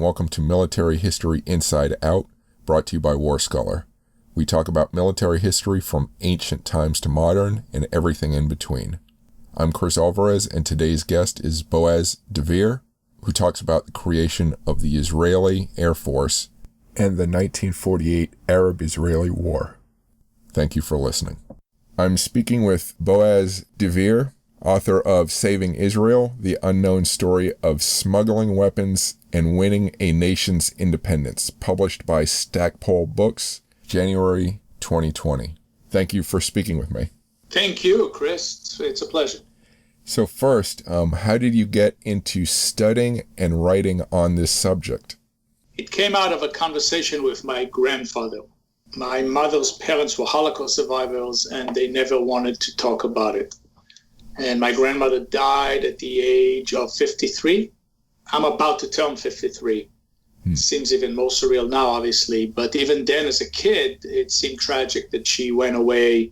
welcome to Military History Inside Out, brought to you by WarScholar. We talk about military history from ancient times to modern and everything in between. I'm Chris Alvarez, and today's guest is Boaz Dvir, who talks about the creation of the Israeli Air Force and the 1948 Arab-Israeli War. Thank you for listening. I'm speaking with Boaz Dvir, author of Saving Israel, The Unknown Story of Smuggling Weapons and Winning a Nation's Independence, published by Stackpole Books, January 2020. Thank you for speaking with me. Thank you, Chris. It's a pleasure. So first, how did you get into studying and writing on this subject? It came out of a conversation with my grandfather. My mother's parents were Holocaust survivors, and they never wanted to talk about it. And my grandmother died at the age of 53. I'm about to turn 53. It seems even more surreal now, obviously. But even then, as a kid, it seemed tragic that she went away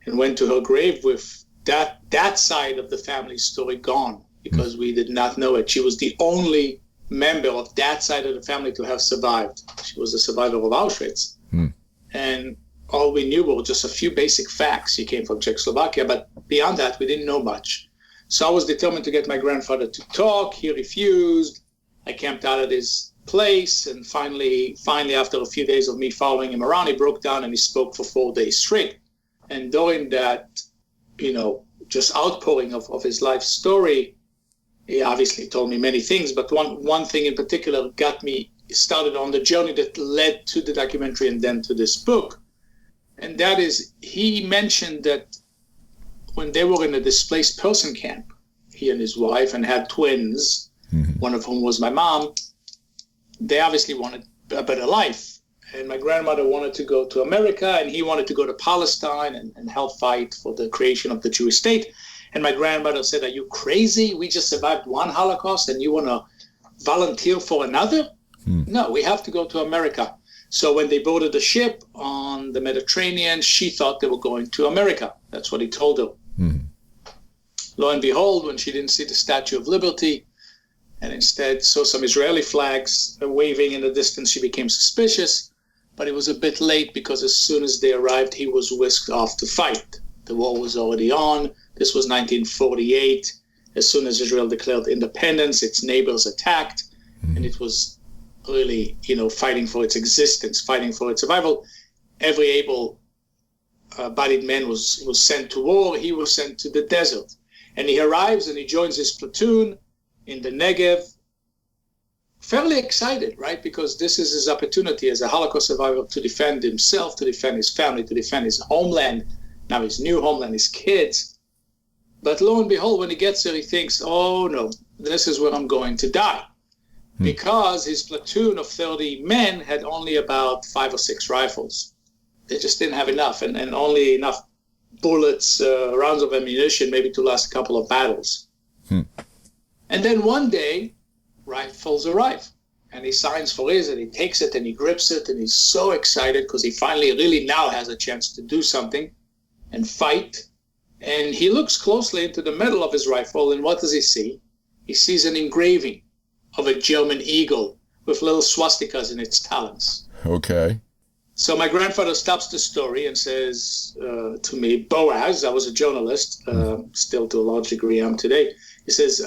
and went to her grave with that side of the family story gone, because we did not know it. She was the only member of that side of the family to have survived. She was a survivor of Auschwitz. And all we knew were just a few basic facts. She came from Czechoslovakia, but beyond that, we didn't know much. So I was determined to get my grandfather to talk. He refused. I camped out at his place, and finally, after a few days of me following him around, he broke down and he spoke for 4 days straight. And during that, just outpouring of his life story, he obviously told me many things, but one thing in particular got me started on the journey that led to the documentary and then to this book. And that is, he mentioned that when they were in a displaced person camp, he and his wife, and had twins, one of whom was my mom, they obviously wanted a better life. And my grandmother wanted to go to America, and he wanted to go to Palestine and help fight for the creation of the Jewish state. And my grandmother said, "Are you crazy? We just survived one Holocaust and you want to volunteer for another? No, we have to go to America." So when they boarded the ship on the Mediterranean, she thought they were going to America. That's what he told her. Lo and behold, when she didn't see the Statue of Liberty and instead saw some Israeli flags waving in the distance, she became suspicious. But it was a bit late, because as soon as they arrived, he was whisked off to fight. The war was already on. This was 1948. As soon as Israel declared independence, its neighbors attacked, and it was really, fighting for its existence, fighting for its survival. Every able-bodied man was sent to war. He was sent to the desert. And he arrives and he joins his platoon in the Negev, fairly excited, right? Because this is his opportunity as a Holocaust survivor to defend himself, to defend his family, to defend his homeland, now his new homeland, his kids. But lo and behold, when he gets there, he thinks, oh no, this is where I'm going to die. Because his platoon of 30 men had only about 5 or 6 rifles. They just didn't have enough, and only enough bullets, rounds of ammunition, maybe to last a couple of battles. And then one day, rifles arrive, and he signs for his, and he takes it, and he grips it, and he's so excited because he finally really now has a chance to do something and fight. And he looks closely into the metal of his rifle, and what does he see? He sees an engraving of a German eagle with little swastikas in its talons. Okay. So my grandfather stops the story and says to me, "Boaz," I was a journalist, still to a large degree am today. He says,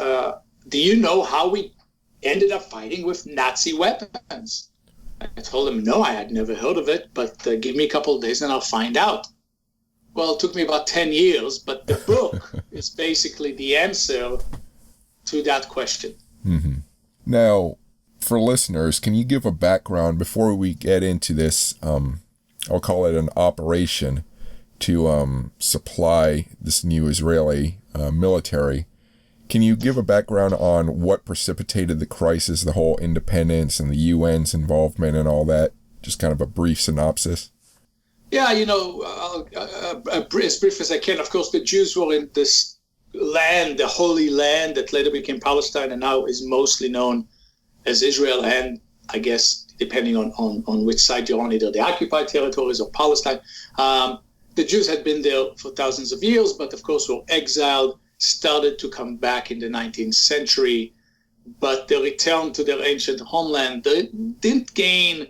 "Do you know how we ended up fighting with Nazi weapons?" I told him, no, I had never heard of it, but give me a couple of days and I'll find out. Well, it took me about 10 years, but the book is basically the answer to that question. Now, for listeners, can you give a background before we get into this, I'll call it an operation to supply this new Israeli military? Can you give a background on what precipitated the crisis, the whole independence and the UN's involvement and all that? Just kind of a brief synopsis. Yeah, as brief as I can. Of course, the Jews were in this land, the Holy Land that later became Palestine and now is mostly known as Israel, and I guess depending on which side you're on, either the occupied territories or Palestine. The Jews had been there for thousands of years, but of course were exiled, started to come back in the 19th century but the return to their ancient homeland didn't gain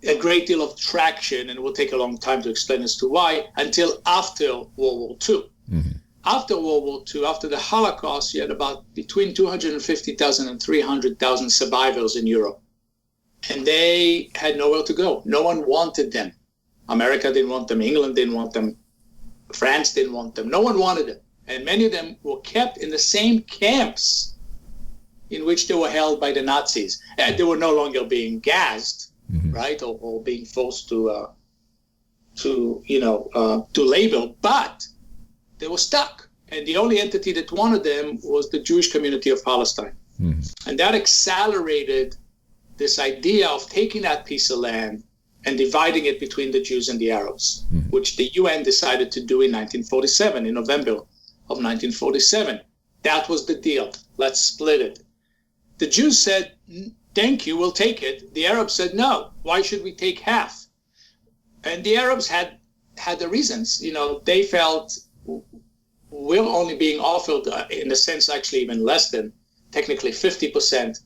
a great deal of traction, and it will take a long time to explain as to why, until after World War II. Mm-hmm. After World War II, after the Holocaust, you had about between 250,000 and 300,000 survivors in Europe. And they had nowhere to go. No one wanted them. America didn't want them. England didn't want them. France didn't want them. No one wanted them. And many of them were kept in the same camps in which they were held by the Nazis. And they were no longer being gassed, mm-hmm. right, or being forced to labor, but they were stuck. And the only entity that wanted them was the Jewish community of Palestine. Mm-hmm. And that accelerated this idea of taking that piece of land and dividing it between the Jews and the Arabs, mm-hmm. which the UN decided to do in 1947, in November of 1947. That was the deal. Let's split it. The Jews said, thank you, we'll take it. The Arabs said, no, why should we take half? And the Arabs had the reasons. They felt we're only being offered, in a sense, actually even less than technically 50%.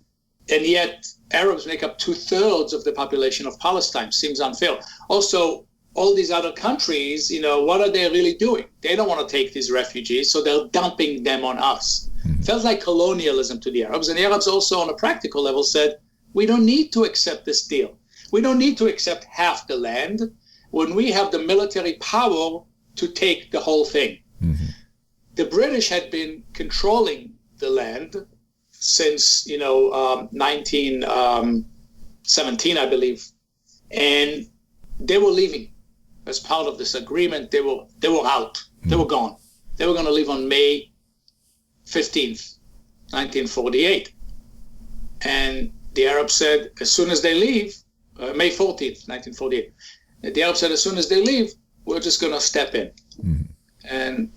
And yet Arabs make up 2/3 of the population of Palestine. Seems unfair. Also, all these other countries, what are they really doing? They don't want to take these refugees, so they're dumping them on us. Mm-hmm. Felt like colonialism to the Arabs. And the Arabs also, on a practical level, said, we don't need to accept this deal. We don't need to accept half the land when we have the military power to take the whole thing. Mm-hmm. The British had been controlling the land since 1917, I believe, and they were leaving as part of this agreement. They were out. They were gone. They were going to leave on May 15th, 1948, and the Arabs said as soon as they leave, May 14th, 1948. The Arabs said as soon as they leave, we're just going to step in. Mm-hmm.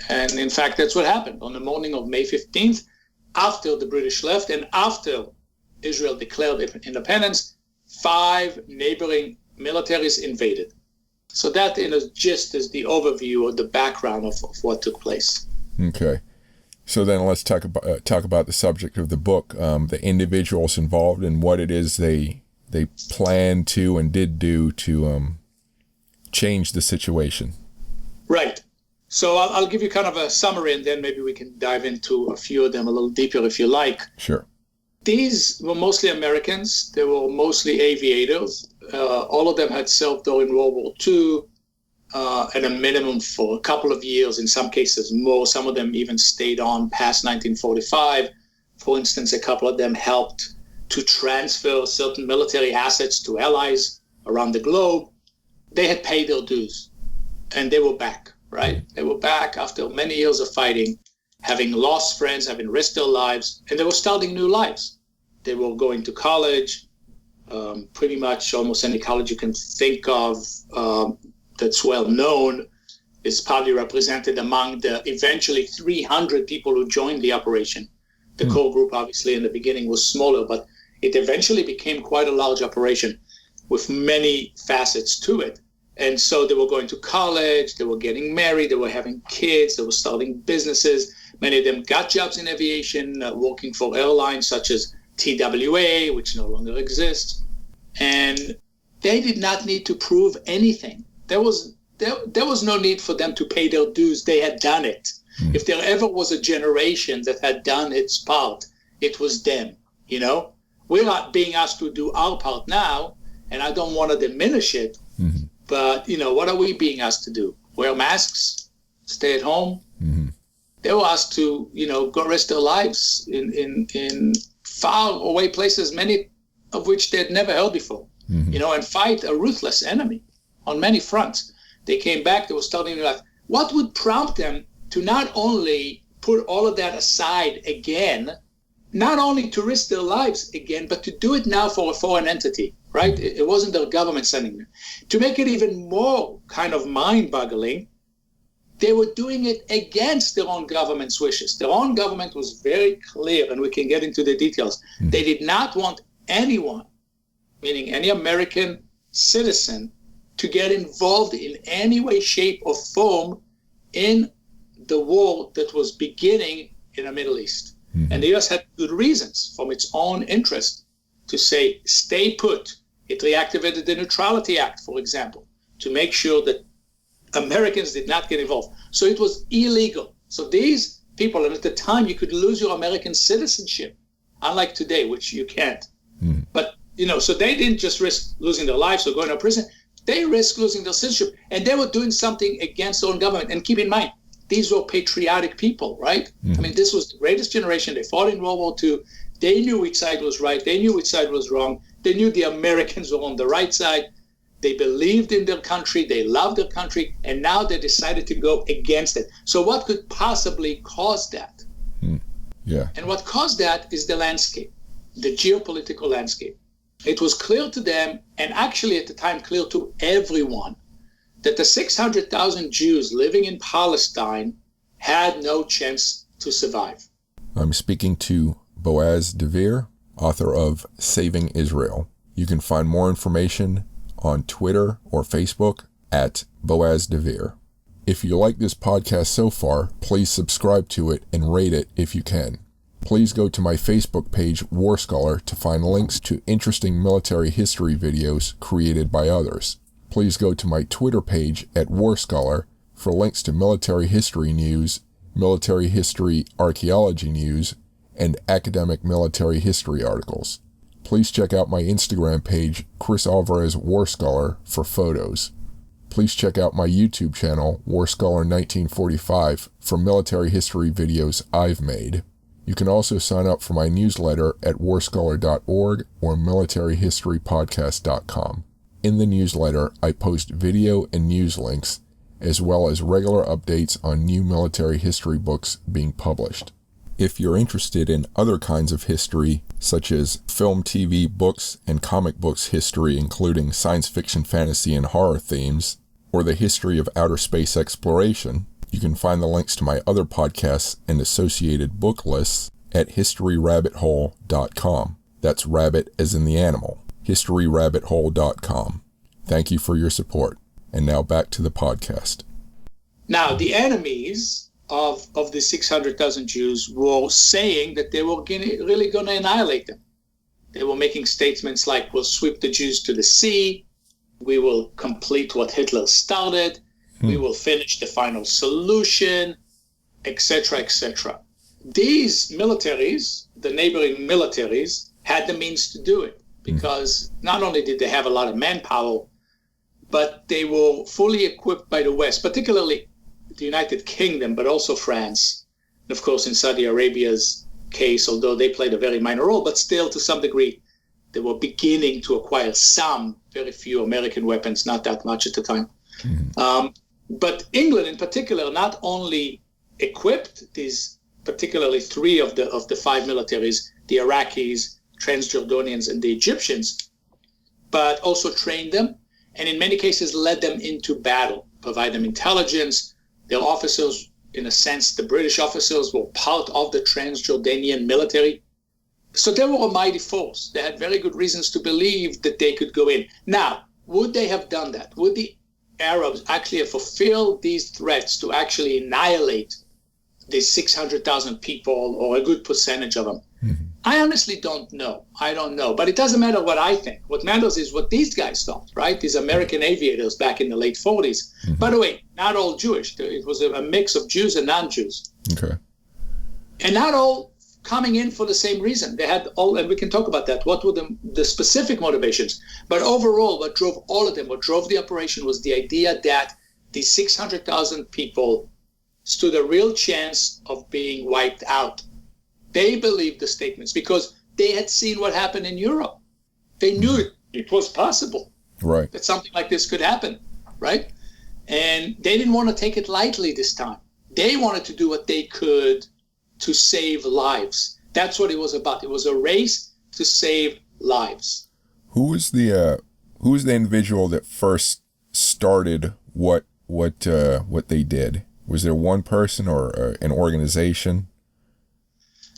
And in fact, that's what happened on the morning of May 15th. After the British left and after Israel declared independence, 5 neighboring militaries invaded. So that, in a gist, is the overview or the background of what took place. Okay. So then let's talk about the subject of the book, the individuals involved and what it is they planned to and did do to change the situation. Right. So I'll give you kind of a summary, and then maybe we can dive into a few of them a little deeper if you like. Sure. These were mostly Americans. They were mostly aviators. All of them had served during World War II at a minimum for a couple of years, in some cases more. Some of them even stayed on past 1945. For instance, a couple of them helped to transfer certain military assets to allies around the globe. They had paid their dues, and they were back. Right? They were back after many years of fighting, having lost friends, having risked their lives, and they were starting new lives. They were going to college, pretty much almost any college you can think of that's well known is probably represented among the eventually 300 people who joined the operation. The core group, obviously, in the beginning was smaller, but it eventually became quite a large operation with many facets to it. And so they were going to college, they were getting married, they were having kids, they were starting businesses. Many of them got jobs in aviation, working for airlines such as TWA, which no longer exists. And they did not need to prove anything. There was no need for them to pay their dues. They had done it. Mm. If there ever was a generation that had done its part, it was them. We're not being asked to do our part now, and I don't want to diminish it. Mm-hmm. But, what are we being asked to do? Wear masks? Stay at home? Mm-hmm. They were asked to, go risk their lives in far away places, many of which they had never heard before, mm-hmm. And fight a ruthless enemy on many fronts. They came back, they were starting their life. What would prompt them to not only put all of that aside again, not only to risk their lives again, but to do it now for a foreign entity? Right? It wasn't their government sending them. To make it even more kind of mind-boggling, they were doing it against their own government's wishes. Their own government was very clear, and we can get into the details. Mm-hmm. They did not want anyone, meaning any American citizen, to get involved in any way, shape, or form in the war that was beginning in the Middle East. And the U.S. had good reasons from its own interest to say, stay put. It reactivated the Neutrality Act, for example, to make sure that Americans did not get involved. So it was illegal. So these people, and at the time you could lose your American citizenship, unlike today, which you can't. But, so they didn't just risk losing their lives or going to prison. They risked losing their citizenship, and they were doing something against their own government. And keep in mind, these were patriotic people, right? I mean, this was the greatest generation. They fought in World War II. They knew which side was right. They knew which side was wrong. They knew the Americans were on the right side. They believed in their country. They loved their country. And now they decided to go against it. So what could possibly cause that? Yeah. And what caused that is the landscape, the geopolitical landscape. It was clear to them, and actually at the time clear to everyone, that the 600,000 Jews living in Palestine had no chance to survive. I'm speaking to Boaz Dvir, author of Saving Israel. You can find more information on Twitter or Facebook at Boaz Dvir. If you like this podcast so far, please subscribe to it and rate it if you can. Please go to my Facebook page, WarScholar, to find links to interesting military history videos created by others. Please go to my Twitter page at WarScholar for links to military history news, military history archaeology news, and academic military history articles. Please check out my Instagram page, Chris Alvarez WarScholar, for photos. Please check out my YouTube channel, WarScholar 1945, for military history videos I've made. You can also sign up for my newsletter at warscholar.org or militaryhistorypodcast.com. In the newsletter, I post video and news links, as well as regular updates on new military history books being published. If you're interested in other kinds of history, such as film, TV, books, and comic books history, including science fiction, fantasy, and horror themes, or the history of outer space exploration, you can find the links to my other podcasts and associated book lists at historyrabbithole.com. That's rabbit as in the animal. historyrabbithole.com. Thank you for your support. And now back to the podcast. Now, the enemies of the 600,000 Jews were saying that they were really going to annihilate them. They were making statements like, we'll sweep the Jews to the sea, we will complete what Hitler started, we will finish the final solution, etc., etc. These militaries, the neighboring militaries, had the means to do it because not only did they have a lot of manpower, but they were fully equipped by the West, particularly the United Kingdom, but also France. And of course, in Saudi Arabia's case, although they played a very minor role, but still to some degree, they were beginning to acquire some, very few American weapons, not that much at the time. But England in particular not only equipped these, particularly three of the five militaries, the Iraqis, Transjordanians, and the Egyptians, but also trained them, and in many cases led them into battle, provide them intelligence. Their officers, in a sense, the British officers were part of the Transjordanian military. So they were a mighty force. They had very good reasons to believe that they could go in. Now, would they have done that? Would the Arabs actually have fulfilled these threats to actually annihilate these 600,000 people or a good percentage of them? I honestly don't know. I don't know. But it doesn't matter what I think. What matters is what these guys thought, right? These American aviators back in the late 40s. By the way, not all Jewish. It was a mix of Jews and non-Jews. Okay. And not all coming in for the same reason. They had all, and we can talk about that. What were the specific motivations? But overall, what drove all of them, what drove the operation was the idea that these 600,000 people stood a real chance of being wiped out. They believed the statements because they had seen what happened in Europe. They knew it was possible, right, that something like this could happen, right? And they didn't want to take it lightly this time. They wanted to do what they could to save lives. That's what it was about. It was a race to save lives. Who was the individual that first started what they did? Was there one person or an organization?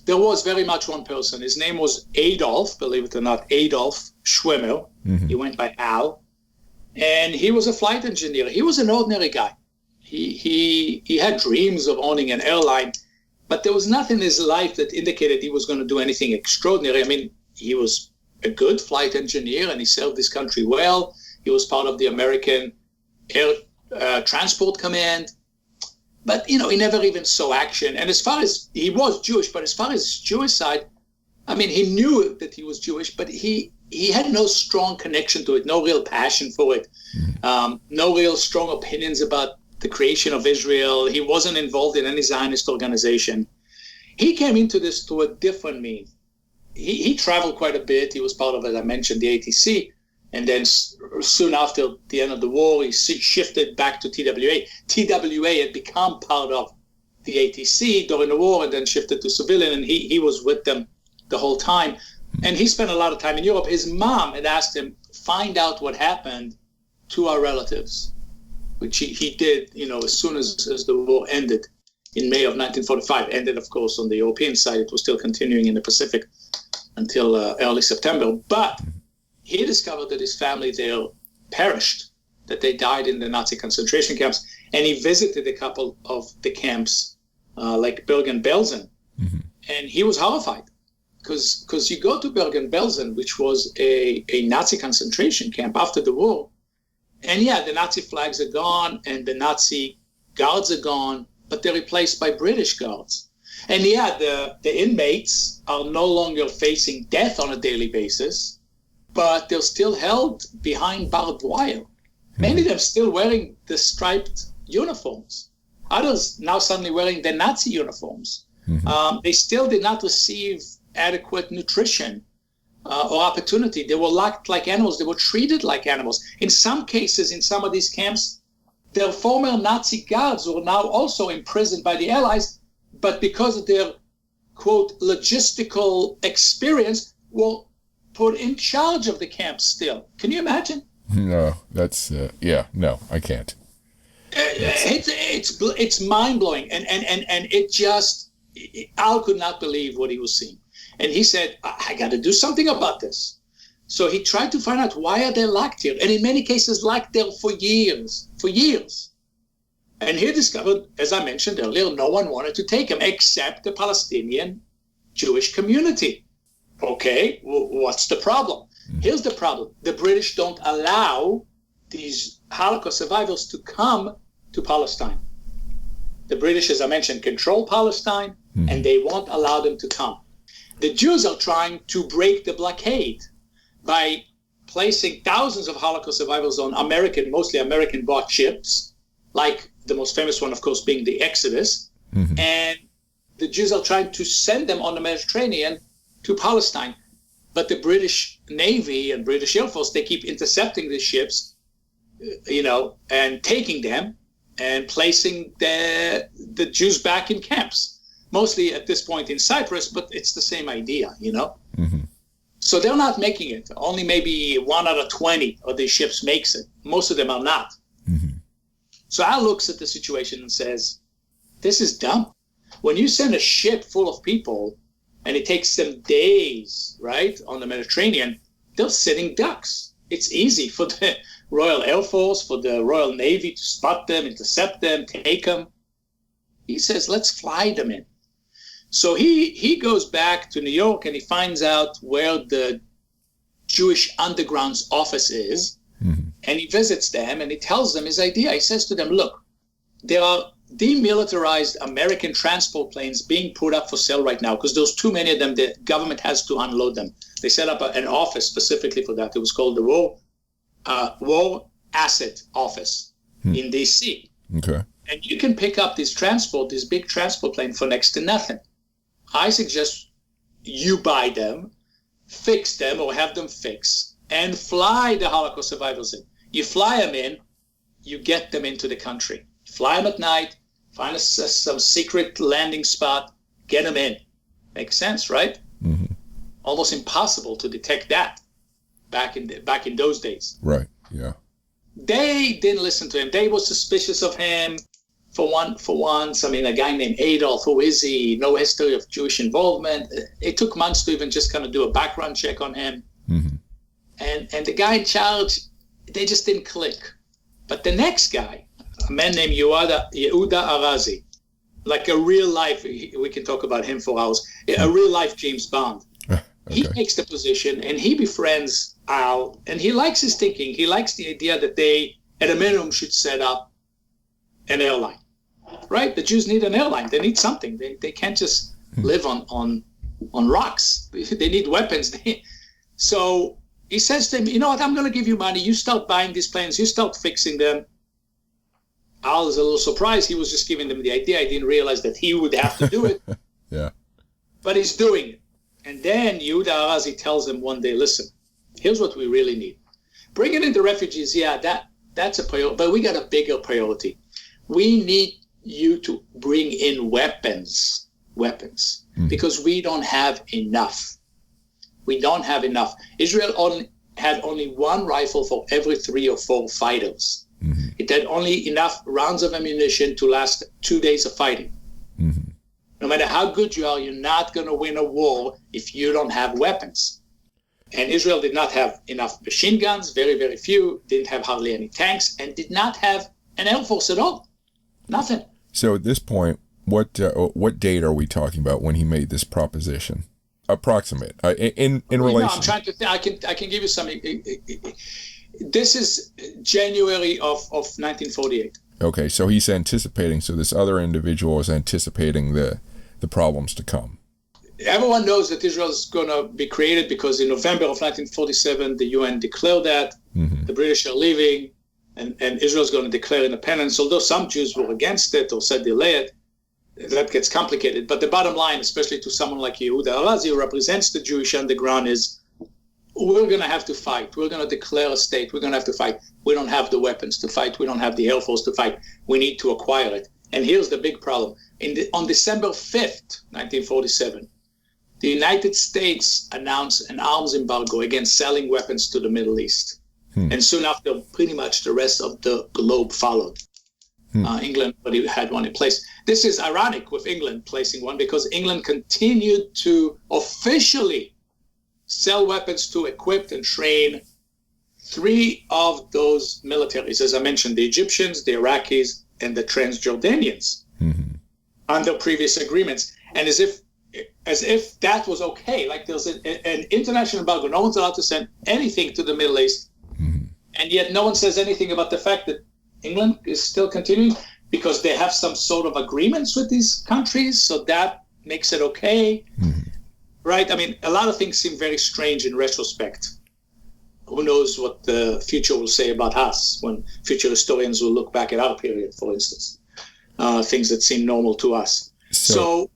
There was very much one person. His name was Adolf, believe it or not, Adolf Schwimmer. He went by Al. And he was a flight engineer. He was an ordinary guy. He had dreams of owning an airline. But there was nothing in his life that indicated he was going to do anything extraordinary. I mean, he was a good flight engineer and he served his country well. He was part of the American Air Transport Command. But, he never even saw action. And as far as he was Jewish, but as far as his Jewish side, I mean, he knew that he was Jewish, but he had no strong connection to it, no real passion for it, no real strong opinions about the creation of Israel. He wasn't involved in any Zionist organization. He came into this through a different means. He traveled quite a bit. He was part of, as I mentioned, the ATC. And then soon after the end of the war, he shifted back to TWA. TWA had become part of the ATC during the war and then shifted to civilian. And he was with them the whole time. And he spent a lot of time in Europe. His mom had asked him, find out what happened to our relatives, which he did, as soon as the war ended in May of 1945. Ended, of course, on the European side. It was still continuing in the Pacific until early September. But he discovered that his family there perished, that they died in the Nazi concentration camps. And he visited a couple of the camps, like Bergen-Belsen. And he was horrified. Because you go to Bergen-Belsen, which was a Nazi concentration camp after the war, and the Nazi flags are gone and the Nazi guards are gone, but they're replaced by British guards. And the inmates are no longer facing death on a daily basis, but they're still held behind barbed wire. Many of them still wearing the striped uniforms. Others now suddenly wearing the Nazi uniforms. They still did not receive adequate nutrition or opportunity. They were locked like animals. They were treated like animals. In some cases, in some of these camps, their former Nazi guards were now also imprisoned by the Allies, but because of their, quote, logistical experience, were put in charge of the camps still. Can you imagine? No, that's, no, I can't. It's mind-blowing. And it just, Al could not believe what he was seeing. And he said, I got to do something about this. So he tried to find out, why are they locked here? And in many cases, locked there for years. And he discovered, as I mentioned earlier, no one wanted to take him except the Palestinian Jewish community. Okay, what's the problem? Here's the problem. The British don't allow these Holocaust survivors to come to Palestine. The British, as I mentioned, control Palestine, and they won't allow them to come. The Jews are trying to break the blockade by placing thousands of Holocaust survivors on mostly American-bought ships, like the most famous one, of course, being the Exodus. And the Jews are trying to send them on the Mediterranean to Palestine. But the British Navy and British Air Force, they keep intercepting these ships, and taking them and placing the Jews back in camps. Mostly at this point in Cyprus, but it's the same idea, So they're not making it. Only maybe 1 out of 20 of these ships makes it. Most of them are not. So Al looks at the situation and says, this is dumb. When you send a ship full of people and it takes them days, right, on the Mediterranean, they're sitting ducks. It's easy for the Royal Air Force, for the Royal Navy to spot them, intercept them, take them. He says, let's fly them in. So he goes back to New York and he finds out where the Jewish Underground's office is, and he visits them and he tells them his idea. He says to them, look, there are demilitarized American transport planes being put up for sale right now because there's too many of them. The government has to unload them. They set up an office specifically for that. It was called the War Asset Office in D.C. Okay. And you can pick up this big transport plane for next to nothing. I suggest you buy them, fix them or have them fixed, and fly the Holocaust survivors in. You fly them in, you get them into the country. Fly them at night, find some secret landing spot, get them in. Makes sense, right? Almost impossible to detect that back in those days. Right, yeah. They didn't listen to him. They were suspicious of him. For once, I mean, a guy named Adolf, who is he? No history of Jewish involvement. It took months to even just kind of do a background check on him. And the guy in charge, they just didn't click. But the next guy, a man named Yehuda Arazi, like a real life, we can talk about him for hours, a real life James Bond. Okay. He takes the position and he befriends Al, and he likes his thinking. He likes the idea that they, at a minimum, should set up an airline, right? The Jews need an airline. They need something. They can't just live on rocks. They need weapons. So he says to him, you know what, I'm going to give you money. You start buying these planes. You start fixing them. Al is a little surprised. He was just giving them the idea. I didn't realize that he would have to do it. Yeah. But he's doing it. And then Yehuda Arazi tells him one day, listen, here's what we really need. Bringing in the refugees, yeah, that's a priority, but we got a bigger priority. We need you to bring in weapons, because we don't have enough. We don't have enough. Israel had only one rifle for every 3 or 4 fighters. Mm-hmm. It had only enough rounds of ammunition to last 2 days of fighting. Mm-hmm. No matter how good you are, you're not going to win a war if you don't have weapons. And Israel did not have enough machine guns, very, very few, didn't have hardly any tanks, and did not have an air force at all. Nothing. So at this point, what date are we talking about when he made this proposition? Approximate in relation. No, I'm trying to think. I can give you some. This is January of 1948. Okay, so he's anticipating. So this other individual is anticipating the problems to come. Everyone knows that Israel is going to be created because in November of 1947, the UN declared that the British are leaving, and Israel is going to declare independence. Although some Jews were against it or said delay it, that gets complicated. But the bottom line, especially to someone like Yehuda Arazi, who represents the Jewish underground, is we're going to have to fight. We're going to declare a state. We're going to have to fight. We don't have the weapons to fight. We don't have the air force to fight. We need to acquire it. And here's the big problem. On December 5th, 1947, the United States announced an arms embargo against selling weapons to the Middle East. And soon after, pretty much the rest of the globe followed. England already had one in place. This is ironic with England placing one because England continued to officially sell weapons to equip and train 3 of those militaries, as I mentioned, the Egyptians, the Iraqis, and the Transjordanians under previous agreements. And as if that was okay, like there's an international embargo, no one's allowed to send anything to the Middle East, and yet no one says anything about the fact that England is still continuing because they have some sort of agreements with these countries, so that makes it okay, right? I mean, a lot of things seem very strange in retrospect. Who knows what the future will say about us when future historians will look back at our period, for instance, things that seem normal to us. So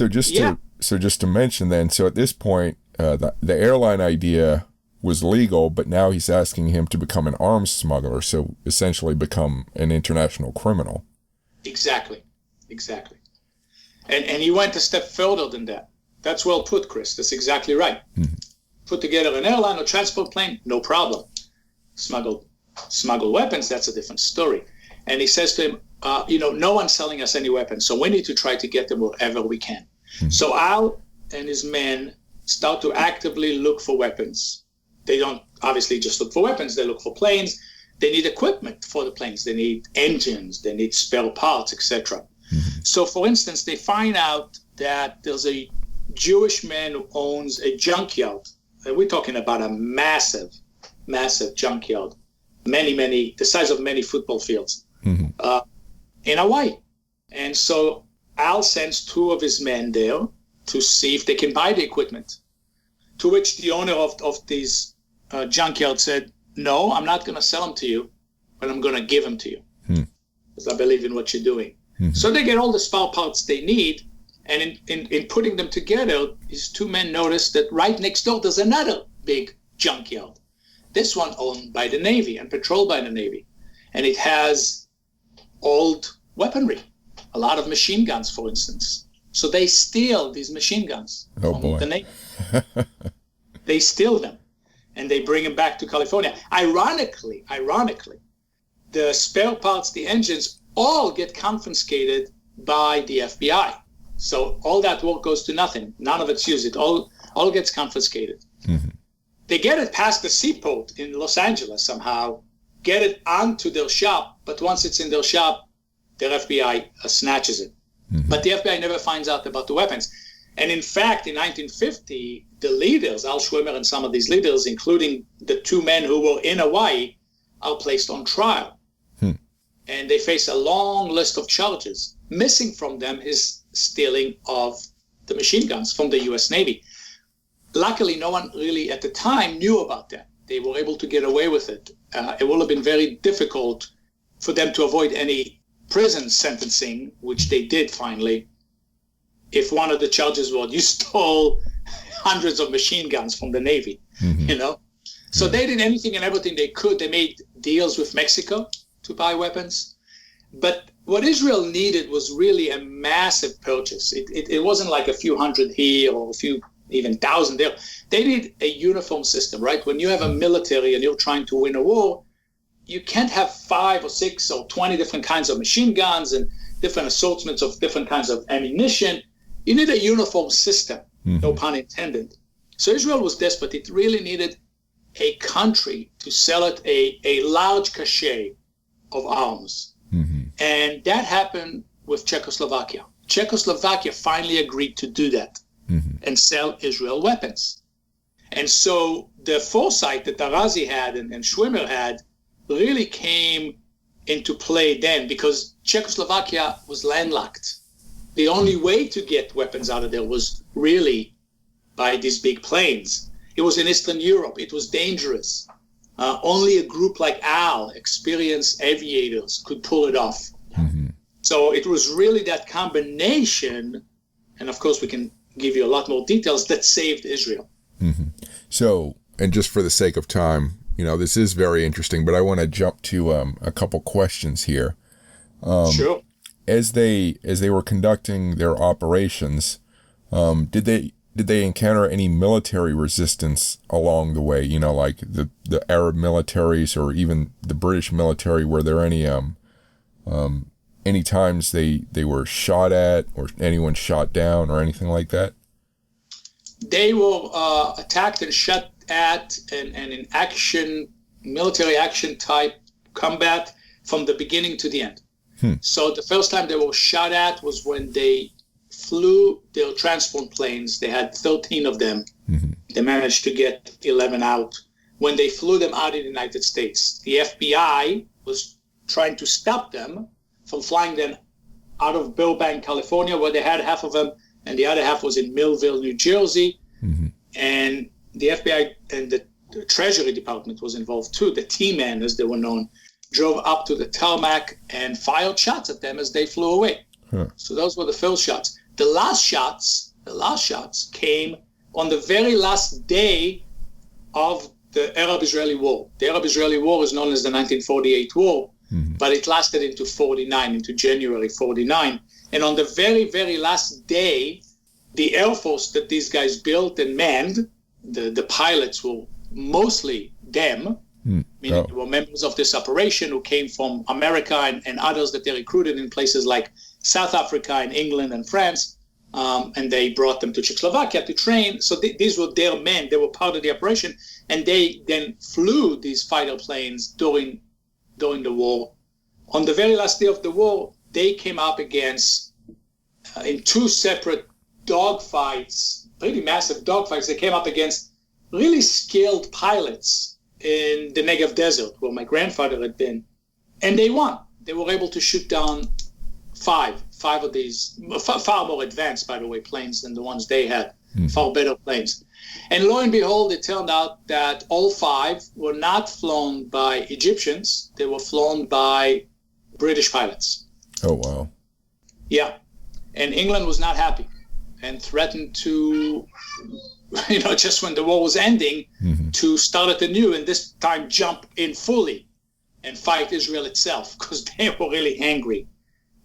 just to mention then, so at this point, the airline idea was legal, but now he's asking him to become an arms smuggler, so essentially become an international criminal. Exactly. And he went a step further than that. That's well put, Chris. That's exactly right. Put together an airline or transport plane, no problem. Smuggle weapons, that's a different story. And he says to him, no one's selling us any weapons, so we need to try to get them wherever we can. So Al and his men start to actively look for weapons. They don't obviously just look for weapons, they look for planes. They need equipment for the planes. They need engines, they need spare parts, etc. So for instance, they find out that there's a Jewish man who owns a junkyard. And we're talking about a massive junkyard, the size of many football fields in Hawaii. And so Al sends 2 of his men there to see if they can buy the equipment, to which the owner of these junkyard said, no, I'm not going to sell them to you, but I'm going to give them to you because I believe in what you're doing. So they get all the spare parts they need, and in putting them together, these 2 men noticed that right next door there's another big junkyard, this one owned by the Navy and patrolled by the Navy, and it has old weaponry, a lot of machine guns, for instance. So they steal these machine guns from the Navy. They steal them, and they bring them back to California. Ironically, the spare parts, the engines, all get confiscated by the FBI. So all that work goes to nothing. None of it's used. It all gets confiscated. They get it past the seaport in Los Angeles somehow, get it onto their shop, but once it's in their shop, their FBI snatches it But the FBI never finds out about the weapons. And in fact, in 1950, the leaders, Al Schwimmer and some of these leaders, including the two men who were in Hawaii, are placed on trial. And they face a long list of charges. Missing from them is stealing of the machine guns from the U.S. Navy. Luckily, no one really at the time knew about that. They were able to get away with it. It would have been very difficult for them to avoid any prison sentencing, which they did finally, if one of the charges was you stole hundreds of machine guns from the Navy, you know? So they did anything and everything they could. They made deals with Mexico to buy weapons. But what Israel needed was really a massive purchase. It wasn't like a few hundred here or a few, even thousand there. They need a uniform system, right? When you have a military and you're trying to win a war, you can't have 5 or 6 or 20 different kinds of machine guns and different assortments of different kinds of ammunition. You need a uniform system, no pun intended. So Israel was desperate. It really needed a country to sell it a large cachet of arms. And that happened with Czechoslovakia. Czechoslovakia finally agreed to do that and sell Israel weapons. And so the foresight that Tarazi had and Schwimmer had really came into play then, because Czechoslovakia was landlocked. The only way to get weapons out of there was really by these big planes. It was in Eastern Europe. It was dangerous. Only a group like Al, experienced aviators, could pull it off. So it was really that combination, and of course we can give you a lot more details, that saved Israel. So, and just for the sake of time, you know, this is very interesting, but I want to jump to a couple questions here. Sure. As they were conducting their operations, did they encounter any military resistance along the way? You know, like the Arab militaries or even the British military? Were there any times they were shot at or anyone shot down or anything like that? They were attacked and shot at and in action, military action type combat from the beginning to the end. So the first time they were shot at was when they flew their transport planes. They had 13 of them. They managed to get 11 out. When they flew them out in the United States, the FBI was trying to stop them from flying them out of Burbank, California, where they had half of them, and the other half was in Millville, New Jersey. And the FBI and the Treasury Department was involved too. The T-men, as they were known, drove up to the tarmac and fired shots at them as they flew away. So those were the first shots. The last shots came on the very last day of the Arab-Israeli War. The Arab-Israeli War is known as the 1948 war, but it lasted into January 49. And on the very, very last day, the Air Force that these guys built and manned, the pilots were mostly them, meaning they were members of this operation who came from America and others that they recruited in places like South Africa and England and France, and they brought them to Czechoslovakia to train. So these were their men. They were part of the operation, and they then flew these fighter planes during the war. On the very last day of the war, they came up against, in 2 separate dogfights, pretty massive dogfights, they came up against really skilled pilots in the Negev Desert, where my grandfather had been, and they won. They were able to shoot down five of these, far more advanced, by the way, planes than the ones they had, far better planes. And lo and behold, it turned out that all 5 were not flown by Egyptians. They were flown by British pilots. Oh, wow. Yeah. And England was not happy and threatened to, just when the war was ending, to start it anew and this time jump in fully and fight Israel itself, because they were really angry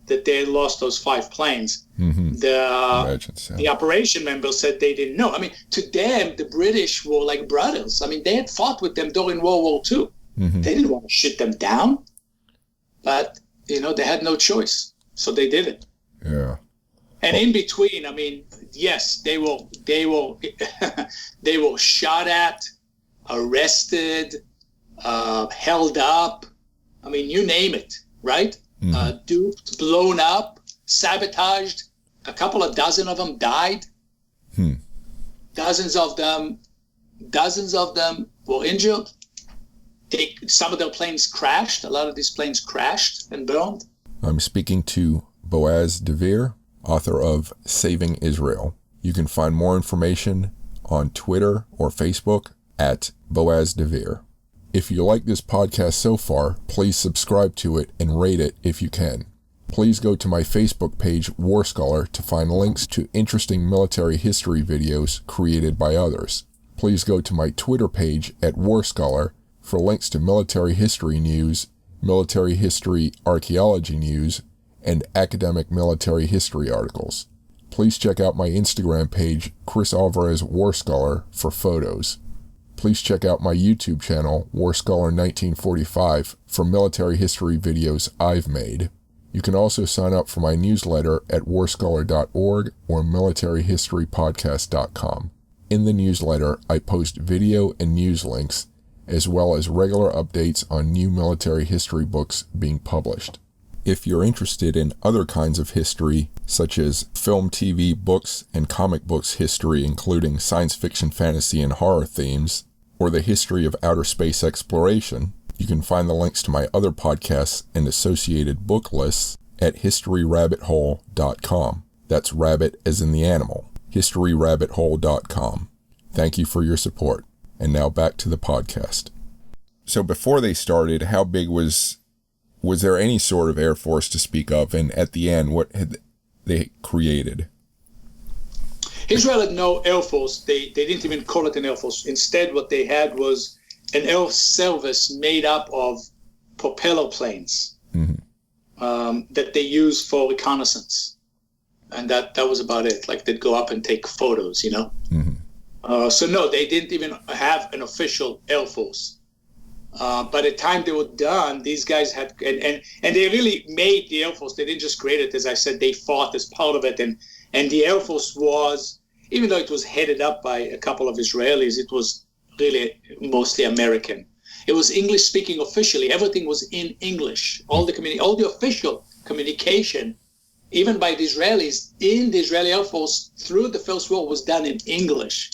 that they had lost those 5 planes. The operation members said they didn't know. I mean, to them, the British were like brothers. I mean, they had fought with them during World War II. They didn't want to shoot them down, but, they had no choice. So they did it. Yeah. And in between, I mean, yes, they were they were shot at, arrested, held up. I mean, you name it, right? Duped, blown up, sabotaged. A couple of dozen of them died. Dozens of them were injured. Some of their planes crashed. A lot of these planes crashed and burned. I'm speaking to Boaz Dvir, author of Saving Israel. You can find more information on Twitter or Facebook at Boaz Dvir. If you like this podcast so far, please subscribe to it and rate it if you can. Please go to my Facebook page, WarScholar, to find links to interesting military history videos created by others. Please go to my Twitter page at WarScholar for links to military history news, military history archaeology news, and academic military history articles. Please check out my Instagram page, Chris Alvarez WarScholar, for photos. Please check out my YouTube channel, WarScholar 1945, for military history videos I've made. You can also sign up for my newsletter at warscholar.org or militaryhistorypodcast.com. In the newsletter, I post video and news links, as well as regular updates on new military history books being published. If you're interested in other kinds of history, such as film, TV, books, and comic books history, including science fiction, fantasy, and horror themes, or the history of outer space exploration, you can find the links to my other podcasts and associated book lists at historyrabbithole.com. That's rabbit as in the animal. historyrabbithole.com. Thank you for your support. And now back to the podcast. So before they started, how big was there any sort of Air Force to speak of? And at the end, what had they created? Israel had no Air Force. They didn't even call it an Air Force. Instead, what they had was an air service made up of propeller planes that they used for reconnaissance. And that was about it. Like, they'd go up and take photos, you know? So no, they didn't even have an official Air Force. By the time they were done, these guys had, and they really made the Air Force. They didn't just create it. As I said, they fought as part of it. And the Air Force was, even though it was headed up by a couple of Israelis, it was really mostly American. It was English speaking officially. Everything was in English. All the official communication, even by the Israelis in the Israeli Air Force through the First War, was done in English.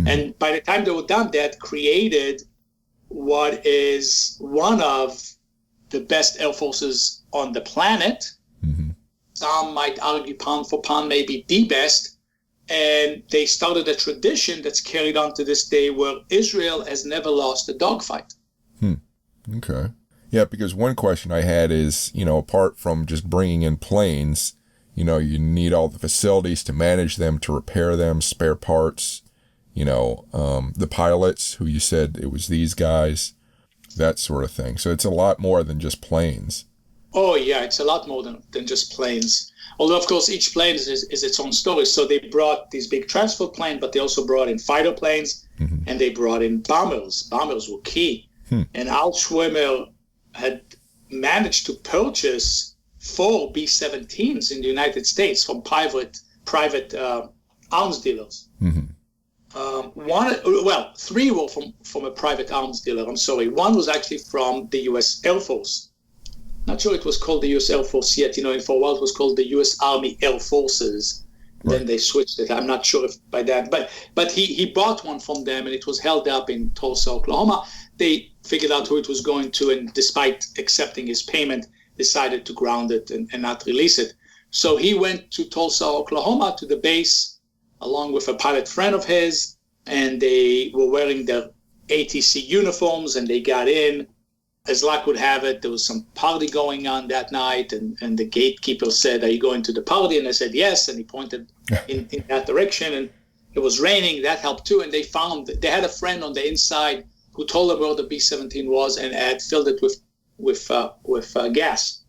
And by the time they were done, they had created what is one of the best air forces on the planet. Some might argue pound for pound, maybe the best. And they started a tradition that's carried on to this day where Israel has never lost a dogfight. Okay. Yeah, because one question I had is, apart from just bringing in planes, you need all the facilities to manage them, to repair them, spare parts, the pilots who you said it was these guys, that sort of thing. So it's a lot more than just planes. Oh, yeah, it's a lot more than just planes. Although, of course, each plane is its own story. So they brought these big transport planes, but they also brought in fighter planes, and they brought in bombers. Bombers were key. And Al Schwimmer had managed to purchase 4 B-17s in the United States from private arms dealers. 3 were from a private arms dealer. I'm sorry. 1 was actually from the U.S. Air Force. Not sure it was called the U.S. Air Force yet. For a while it was called the U.S. Army Air Forces. Right. Then they switched it. I'm not sure if by that. But he bought one from them, and it was held up in Tulsa, Oklahoma. They figured out who it was going to, and despite accepting his payment, decided to ground it and not release it. So he went to Tulsa, Oklahoma, to the base, along with a pilot friend of his, and they were wearing their ATC uniforms, and they got in. As luck would have it, there was some party going on that night, and the gatekeeper said, "Are you going to the party?" And I said, "Yes," and he pointed in that direction, and it was raining. That helped too, and they had a friend on the inside who told them where the B-17 was and had filled it with gas,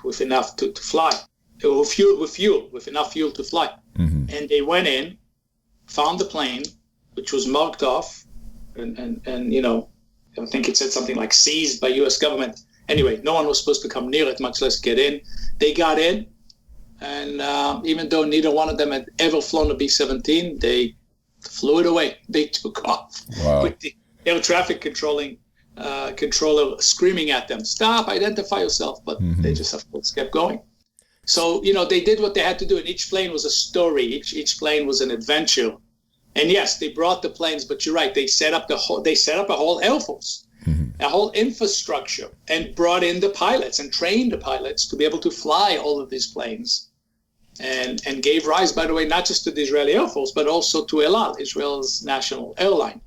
with enough to fly, with enough fuel to fly. And they went in, found the plane, which was marked off, and I think it said something like seized by U.S. government. Anyway, no one was supposed to come near it, much less get in. They got in, and even though neither one of them had ever flown a B-17, they flew it away. They took off. Wow. With the air traffic controller screaming at them, "Stop, identify yourself." But they just, of course, kept going. So, they did what they had to do, and each plane was a story. Each plane was an adventure. And yes, they brought the planes, but you're right. They set up a whole air force, a whole infrastructure, and brought in the pilots and trained the pilots to be able to fly all of these planes, and gave rise, by the way, not just to the Israeli Air Force, but also to El Al, Israel's national airline,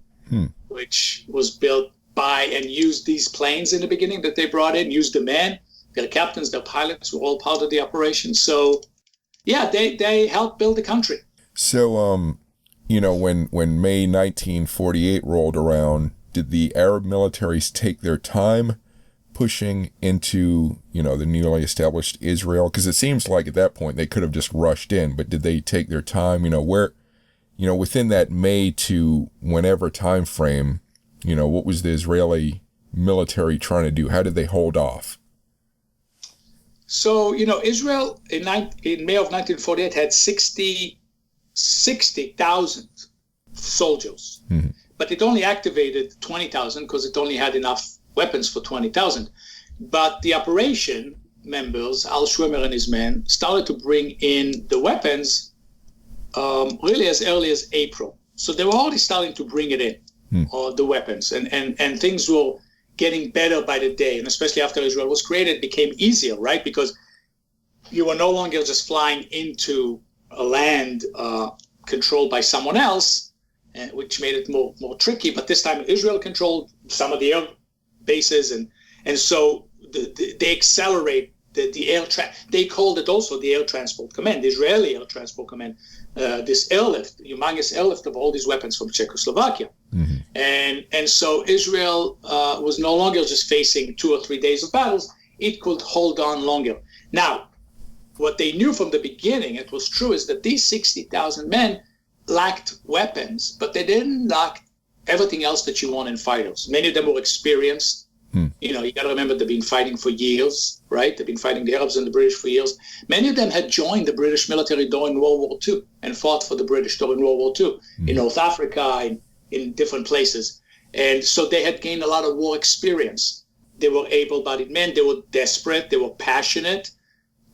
which was built by and used these planes in the beginning that they brought in, used the men, their captains, their pilots were all part of the operation. So, yeah, they helped build the country. So, when May 1948 rolled around, did the Arab militaries take their time pushing into, the newly established Israel? Because it seems like at that point they could have just rushed in, but did they take their time? Within that May to whenever time frame, what was the Israeli military trying to do? How did they hold off? So, Israel in May of 1948 had 60,000 soldiers, but it only activated 20,000 because it only had enough weapons for 20,000. But the operation members, Al Schwimmer and his men, started to bring in the weapons really as early as April. So they were already starting to bring it in, the weapons, and things were getting better by the day. And especially after Israel was created, it became easier, right? Because you were no longer just flying into a land controlled by someone else, which made it more tricky. But this time Israel controlled some of the air bases, and so they accelerate the air they called it also the Air Transport Command, the Israeli Air Transport Command, this airlift, humongous airlift of all these weapons from Czechoslovakia. And so Israel was no longer just facing 2 or 3 days of battles. It could hold on longer. Now, what they knew from the beginning, it was true, is that these 60,000 men lacked weapons, but they didn't lack everything else that you want in fighters. Many of them were experienced. You got to remember they've been fighting for years, right? They've been fighting the Arabs and the British for years. Many of them had joined the British military during World War II and fought for the British during World War II in North Africa, in different places. And so they had gained a lot of war experience. They were able-bodied men. They were desperate. They were passionate.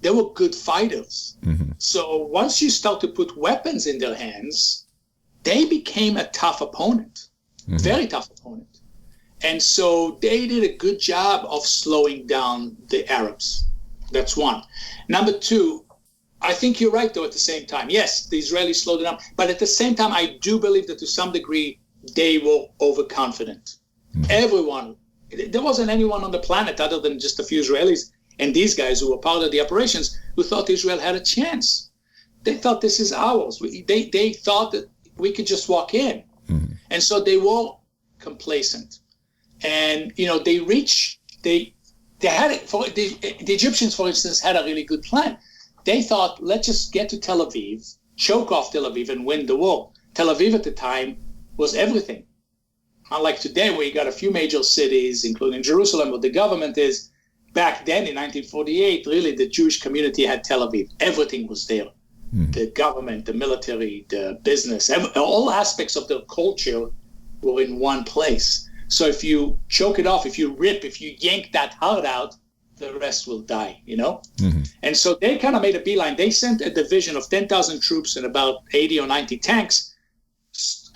They were good fighters. So once you start to put weapons in their hands, they became a tough opponent, very tough opponent. And so they did a good job of slowing down the Arabs. That's one. Number two, I think you're right, though, at the same time. Yes, the Israelis slowed it down. But at the same time, I do believe that to some degree, they were overconfident. Everyone, there wasn't anyone on the planet other than just a few Israelis and these guys who were part of the operations who thought Israel had a chance. They thought this is ours. They thought that we could just walk in. And so they were complacent. And, they had it for the Egyptians, for instance, had a really good plan. They thought, let's just get to Tel Aviv, choke off Tel Aviv and win the war. Tel Aviv at the time was everything. Unlike today, where you got a few major cities, including Jerusalem, where the government is. Back then in 1948, really the Jewish community had Tel Aviv. Everything was there. The government, the military, the business, all aspects of their culture were in one place. So if you choke it off, if you yank that heart out, the rest will die, And so they kind of made a beeline. They sent a division of 10,000 troops and about 80 or 90 tanks,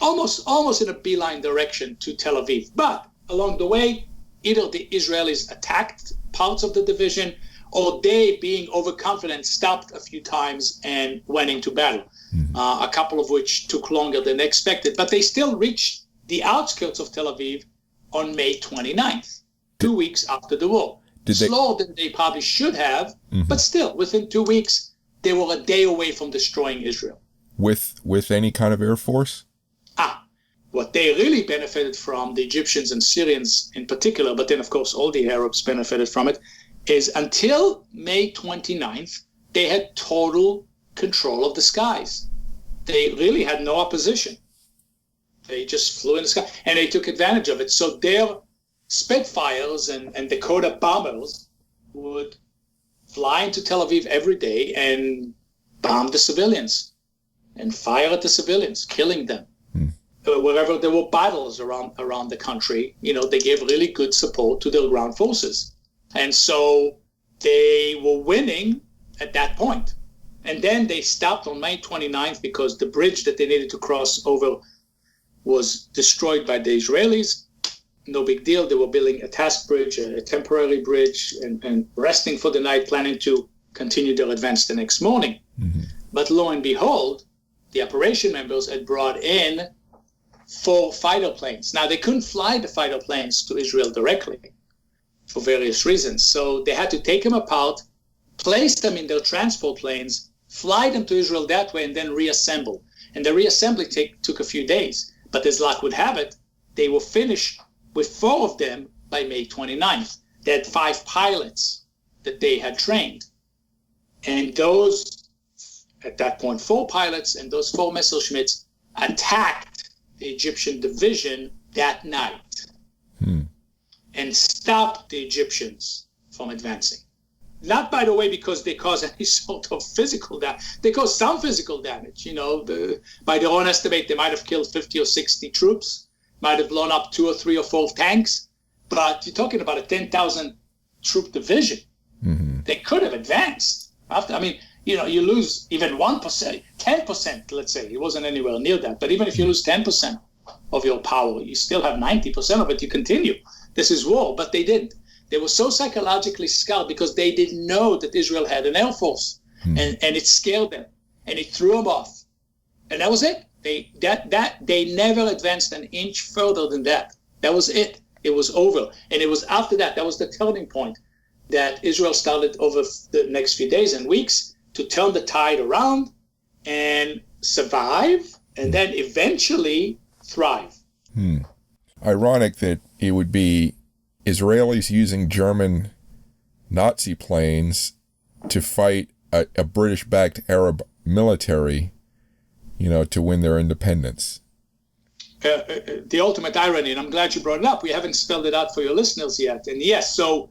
almost in a beeline direction to Tel Aviv. But along the way, either the Israelis attacked parts of the division, or they, being overconfident, stopped a few times and went into battle, a couple of which took longer than expected. But they still reached the outskirts of Tel Aviv on May 29th, 2 weeks after the war. Slower than they probably should have, but still, within 2 weeks, they were a day away from destroying Israel. With any kind of air force? What they really benefited from, the Egyptians and Syrians in particular, but then, of course, all the Arabs benefited from it, is until May 29th, they had total control of the skies. They really had no opposition. They just flew in the sky, and they took advantage of it. So their Spitfires and Dakota bombers would fly into Tel Aviv every day and bomb the civilians and fire at the civilians, killing them. Wherever there were battles around the country, they gave really good support to their ground forces. And so they were winning at that point. And then they stopped on May 29th because the bridge that they needed to cross over was destroyed by the Israelis. No big deal. They were building a task bridge, a temporary bridge, and resting for the night, planning to continue their advance the next morning. Mm-hmm. But lo and behold, the operation members had brought in 4 fighter planes. Now, they couldn't fly the fighter planes to Israel directly for various reasons. So they had to take them apart, place them in their transport planes, fly them to Israel that way, and then reassemble. And the reassembly took a few days. But as luck would have it, they were finished with 4 of them by May 29th. They had 5 pilots that they had trained. And those, at that point, 4 pilots and those 4 Messerschmitts attacked the Egyptian division that night and stopped the Egyptians from advancing. Not, by the way, because they caused any sort of physical damage. They caused some physical damage. By their own estimate, they might have killed 50 or 60 troops, might have blown up 2 or 3 or 4 tanks. But you're talking about a 10,000 troop division. Mm-hmm. They could have advanced. You lose even 1%, 10%, let's say. It wasn't anywhere near that. But even if you lose 10% of your power, you still have 90% of it. You continue. This is war, but they didn't. They were so psychologically scarred because they didn't know that Israel had an air force, and it scared them, and it threw them off, and that was it. They never advanced an inch further than that. That was it. It was over, and it was after that. That was the turning point that Israel started over the next few days and weeks to turn the tide around and survive, and then eventually thrive. Ironic that it would be Israelis using German Nazi planes to fight a British-backed Arab military, to win their independence. The ultimate irony, and I'm glad you brought it up. We haven't spelled it out for your listeners yet. And yes, so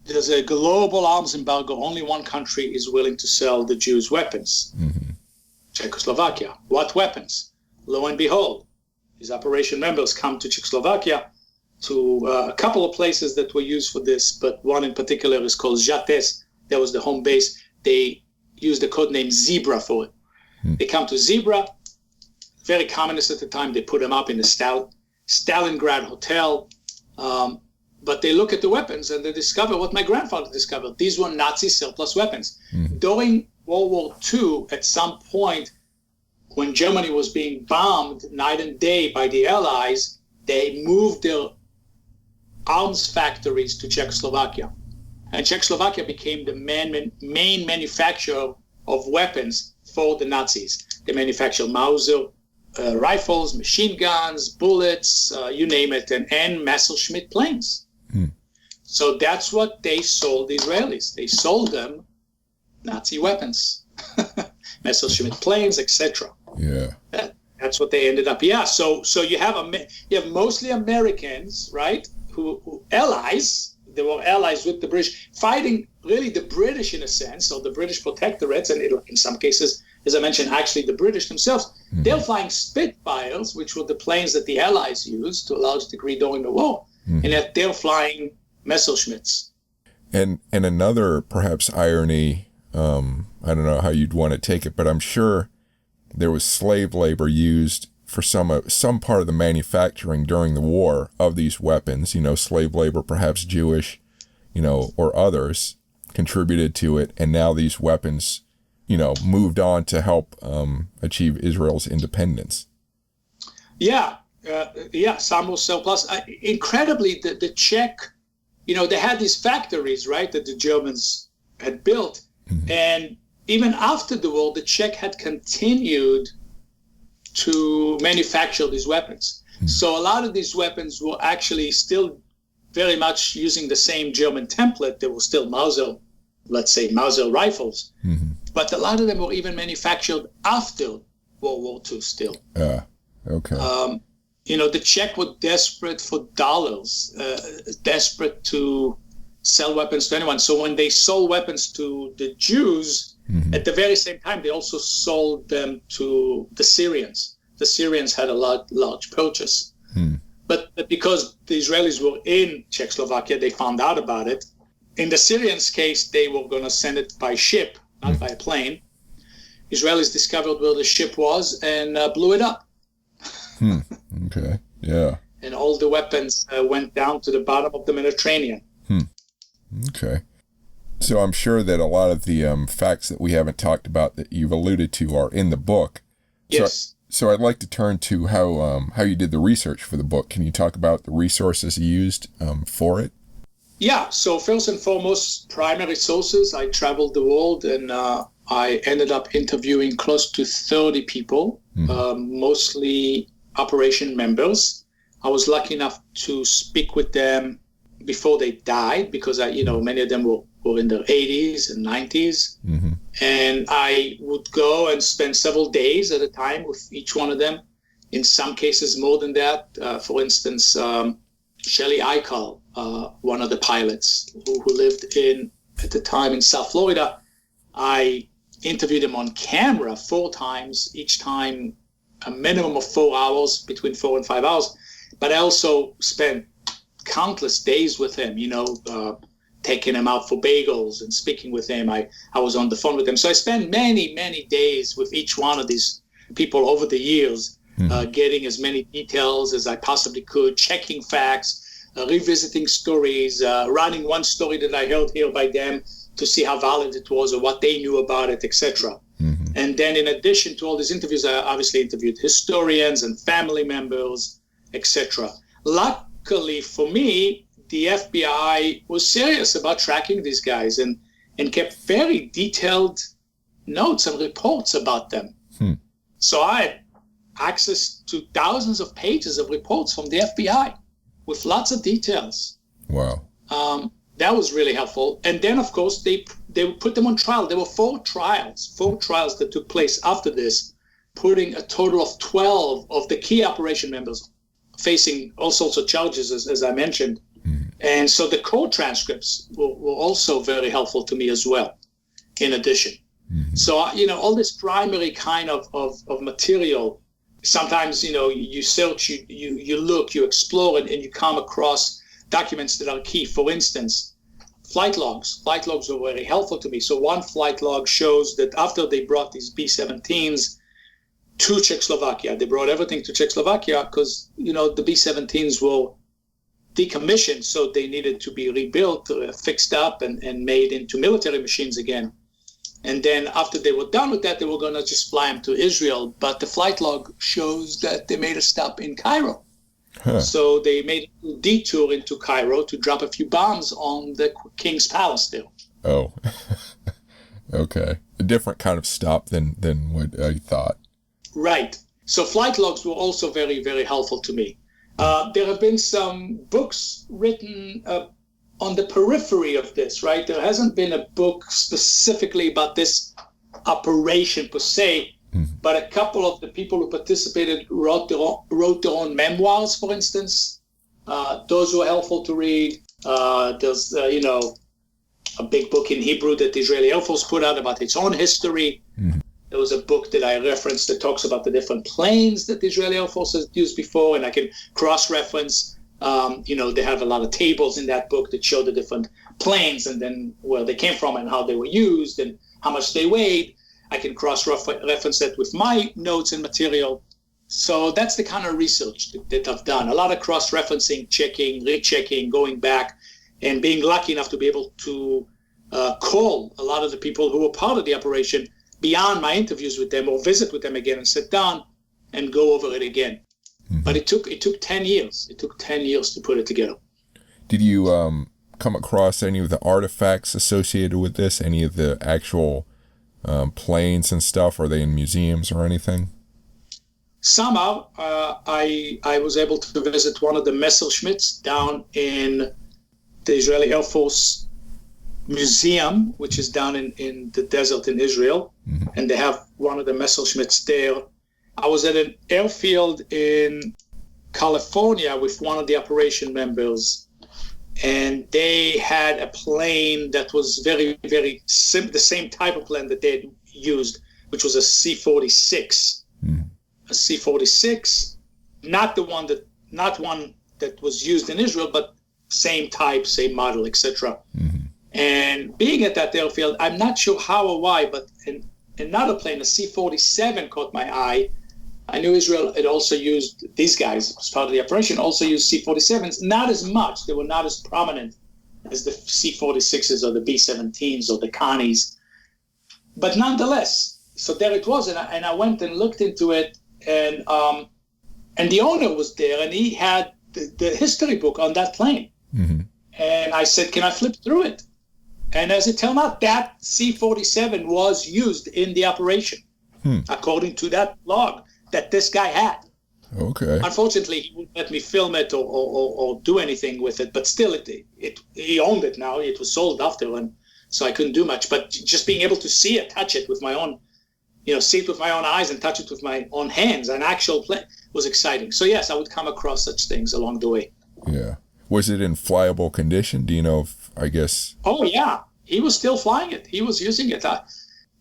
there's a global arms embargo. Only one country is willing to sell the Jews weapons. Mm-hmm. Czechoslovakia. What weapons? Lo and behold, these operation members come to Czechoslovakia, to a couple of places that were used for this, but one in particular is called Žatec. That was the home base. They used the code name Zebra for it. They come to Zebra, very communist at the time. They put them up in the Stalingrad hotel. But they look at the weapons and they discover what my grandfather discovered. These were Nazi surplus weapons. During World War II, at some point, when Germany was being bombed night and day by the Allies, they moved their arms factories to Czechoslovakia. And Czechoslovakia became the main manufacturer of weapons for the Nazis. They manufactured Mauser rifles, machine guns, bullets, you name it, and Messerschmitt planes. So that's what they sold the Israelis. They sold them Nazi weapons, Messerschmitt planes, etc. Yeah. That's what they ended up. Yeah. So you have mostly Americans, right? Who allies. They were allies with the British, fighting really the British in a sense, or the British protectorates, and in some cases, as I mentioned, actually the British themselves. They're flying Spitfires, which were the planes that the Allies used to a large degree during the war, and yet they're flying Messerschmitts. And another perhaps irony, I don't know how you'd want to take it, but I'm sure there was slave labor used for some part of the manufacturing during the war of these weapons. Slave labor, perhaps Jewish, or others contributed to it, and now these weapons, moved on to help achieve Israel's independence. Yeah, some were surplus. Incredibly, the Czech, they had these factories, right, that the Germans had built, and even after the war, the Czech had continued to manufacture these weapons. So a lot of these weapons were actually still very much using the same German template. They were still Mauser rifles. But a lot of them were even manufactured after World War II still. Okay. The Czech were desperate for dollars, desperate to sell weapons to anyone. So when they sold weapons to the Jews, at the very same time, they also sold them to the Syrians. The Syrians had a large purchase. But because the Israelis were in Czechoslovakia, they found out about it. In the Syrians' case, they were going to send it by ship, not by a plane. Israelis discovered where the ship was and blew it up. Okay. Yeah. And all the weapons went down to the bottom of the Mediterranean. Okay. So I'm sure that a lot of the facts that we haven't talked about that you've alluded to are in the book. Yes. So I'd like to turn to how you did the research for the book. Can you talk about the resources you used for it? Yeah. So first and foremost, primary sources. I traveled the world and I ended up interviewing close to 30 people, mostly operation members. I was lucky enough to speak with them before they died because many of them were in their 80s and 90s. And I would go and spend several days at a time with each one of them. In some cases, more than that. For instance, Shelley Eichel, one of the pilots who lived at the time in South Florida, I interviewed him on camera 4 times, each time a minimum of 4 hours, between 4 and 5 hours. But I also spent countless days with him, taking him out for bagels and speaking with him. I was on the phone with him. So I spent many, many days with each one of these people over the years, getting as many details as I possibly could, checking facts, revisiting stories, running one story that I heard here by them to see how valid it was or what they knew about it, etc. And then in addition to all these interviews, I obviously interviewed historians and family members, etc. Luckily for me, the FBI was serious about tracking these guys and kept very detailed notes and reports about them. So I had access to thousands of pages of reports from the FBI with lots of details. Wow. That was really helpful. And then, of course, they put them on trial. There were 4 trials that took place after this, putting a total of 12 of the key operation members facing all sorts of charges, as I mentioned. And so the court transcripts were also very helpful to me as well, in addition. So, all this primary kind of material, sometimes, you search, you look, you explore, and you come across documents that are key. For instance, flight logs. Flight logs were very helpful to me. So one flight log shows that after they brought these B-17s to Czechoslovakia, they brought everything to Czechoslovakia because, the B-17s were decommissioned, so they needed to be rebuilt, fixed up, and made into military machines again. And then after they were done with that, they were going to just fly them to Israel. But the flight log shows that they made a stop in Cairo. So they made a detour into Cairo to drop a few bombs on the king's palace there. Oh, okay. A different kind of stop than what I thought. Right. So flight logs were also very, very helpful to me. There have been some books written on the periphery of this, right? There hasn't been a book specifically about this operation per se, but a couple of the people who participated wrote their own memoirs, for instance. Those were helpful to read. There's, a big book in Hebrew that the Israeli Air Force put out about its own history. There was a book that I referenced that talks about the different planes that the Israeli Air Force has used before, and I can cross-reference. They have a lot of tables in that book that show the different planes and then where they came from and how they were used and how much they weighed. I can cross-reference that with my notes and material. So that's the kind of research that I've done. A lot of cross-referencing, checking, rechecking, going back, and being lucky enough to be able to call a lot of the people who were part of the operation beyond my interviews with them or visit with them again and sit down and go over it again. But it took 10 years. It took 10 years to put it together. Did you come across any of the artifacts associated with this? Any of the actual planes and stuff? Are they in museums or anything? Somehow, I was able to visit one of the Messerschmitts down in the Israeli Air Force Museum, which is down in the desert in Israel. And they have one of the Messerschmitts there. I was at an airfield in California with one of the operation members, and they had a plane that was very, very the same type of plane that they had used, which was a C-46. A C-46, not one that was used in Israel, but same type, same model, etc. And being at that airfield, I'm not sure how or why, but another plane, a C-47, caught my eye. I knew Israel had also used, these guys, as part of the operation, also used C-47s, not as much. They were not as prominent as the C-46s or the B-17s or the Connies. But nonetheless, so there it was, and I went and looked into it, and the owner was there, and he had the history book on that plane. Mm-hmm. And I said, can I flip through it? And as it turned out, that C-47 was used in the operation, according to that log that this guy had. Okay. Unfortunately, he wouldn't let me film it or do anything with it, but still, he owned it now. It was sold after, and so I couldn't do much. But just being able to see it, touch it with my own, see it with my own eyes and touch it with my own hands, an actual plane, was exciting. So yes, I would come across such things along the way. Yeah. Was it in flyable condition? Do you know if, I guess? Oh, yeah. He was still flying it. He was using it.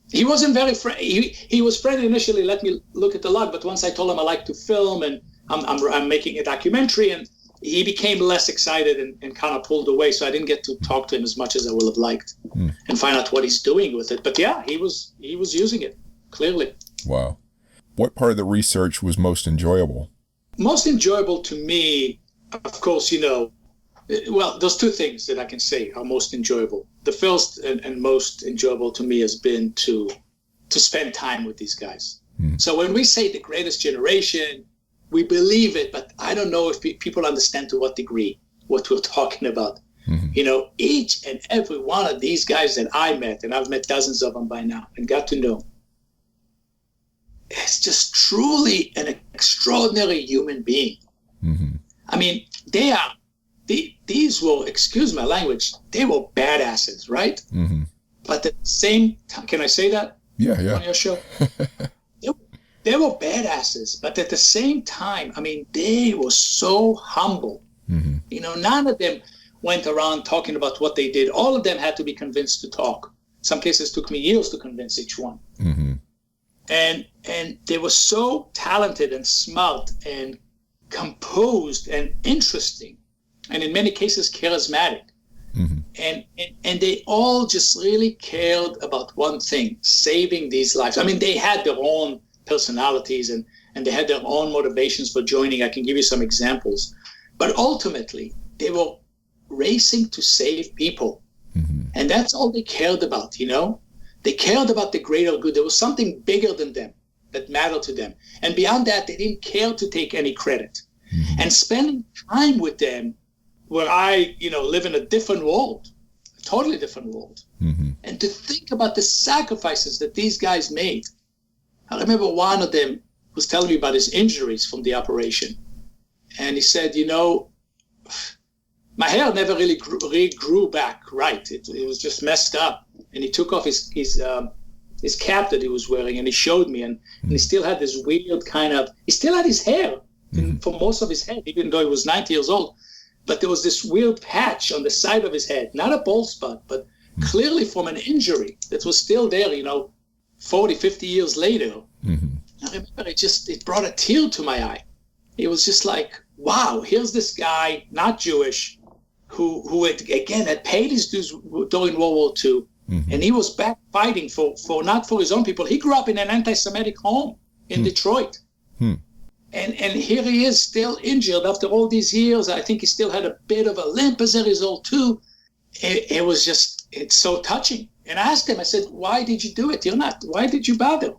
He wasn't very friendly. He was friendly initially, let me look at the log, but once I told him I like to film and I'm making a documentary, and he became less excited and kind of pulled away, so I didn't get to talk to him as much as I would have liked and find out what he's doing with it. But yeah, he was using it, clearly. Wow. What part of the research was most enjoyable? Most enjoyable to me, of course, well, there's two things that I can say are most enjoyable. The first and most enjoyable to me has been to spend time with these guys. So when we say the greatest generation, we believe it, but I don't know if people understand to what degree what we're talking about. Each and every one of these guys that I met, and I've met dozens of them by now and got to know, is just truly an extraordinary human being. I mean, these were, excuse my language, they were badasses, right? But at the same time, can I say that? Yeah. On your show? They were badasses, but at the same time, I mean, they were so humble. None of them went around talking about what they did. All of them had to be convinced to talk. Some cases took me years to convince each one. And they were so talented and smart and composed and interesting, and in many cases charismatic. And they all just really cared about one thing: saving these lives. I mean, they had their own personalities and they had their own motivations for joining. I can give you some examples. But ultimately, they were racing to save people. And that's all they cared about, They cared about the greater good. There was something bigger than them that mattered to them. And beyond that, they didn't care to take any credit. And spending time with them, where I, live in a different world, a totally different world. And to think about the sacrifices that these guys made. I remember one of them was telling me about his injuries from the operation. And he said, my hair never really grew back right. It was just messed up. And he took off his cap that he was wearing, and he showed me. And he still had this weird he still had his hair for most of his head, even though he was 90 years old. But there was this weird patch on the side of his head, not a bald spot, but clearly from an injury that was still there, 40, 50 years later. I remember it brought a tear to my eye. It was just like, wow, here's this guy, not Jewish, who had paid his dues during World War II, and he was back fighting for not for his own people. He grew up in an anti-Semitic home in Detroit. And here he is still injured after all these years. I think he still had a bit of a limp as a result too. It's so touching. And I asked him, I said, why did you do it? Why did you bother?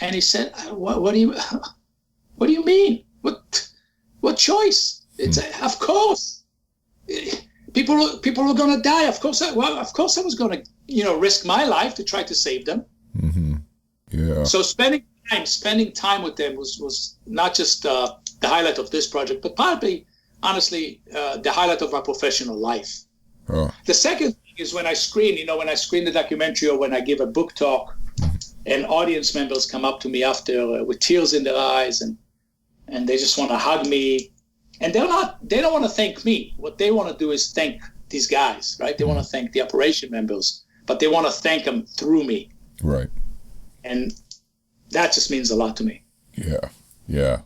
And he said, what do you mean? What choice? Of course. People were going to die. Of course I was going to, risk my life to try to save them. Yeah. So spending time with them was not just the highlight of this project, but probably, honestly, the highlight of my professional life. Oh. The second thing is when I screen the documentary, or when I give a book talk, and audience members come up to me after with tears in their eyes, and they just want to hug me, and they don't want to thank me. What they want to do is thank these guys, right? They want to thank the operation members, but they want to thank them through me. Right. And that just means a lot to me. Yeah.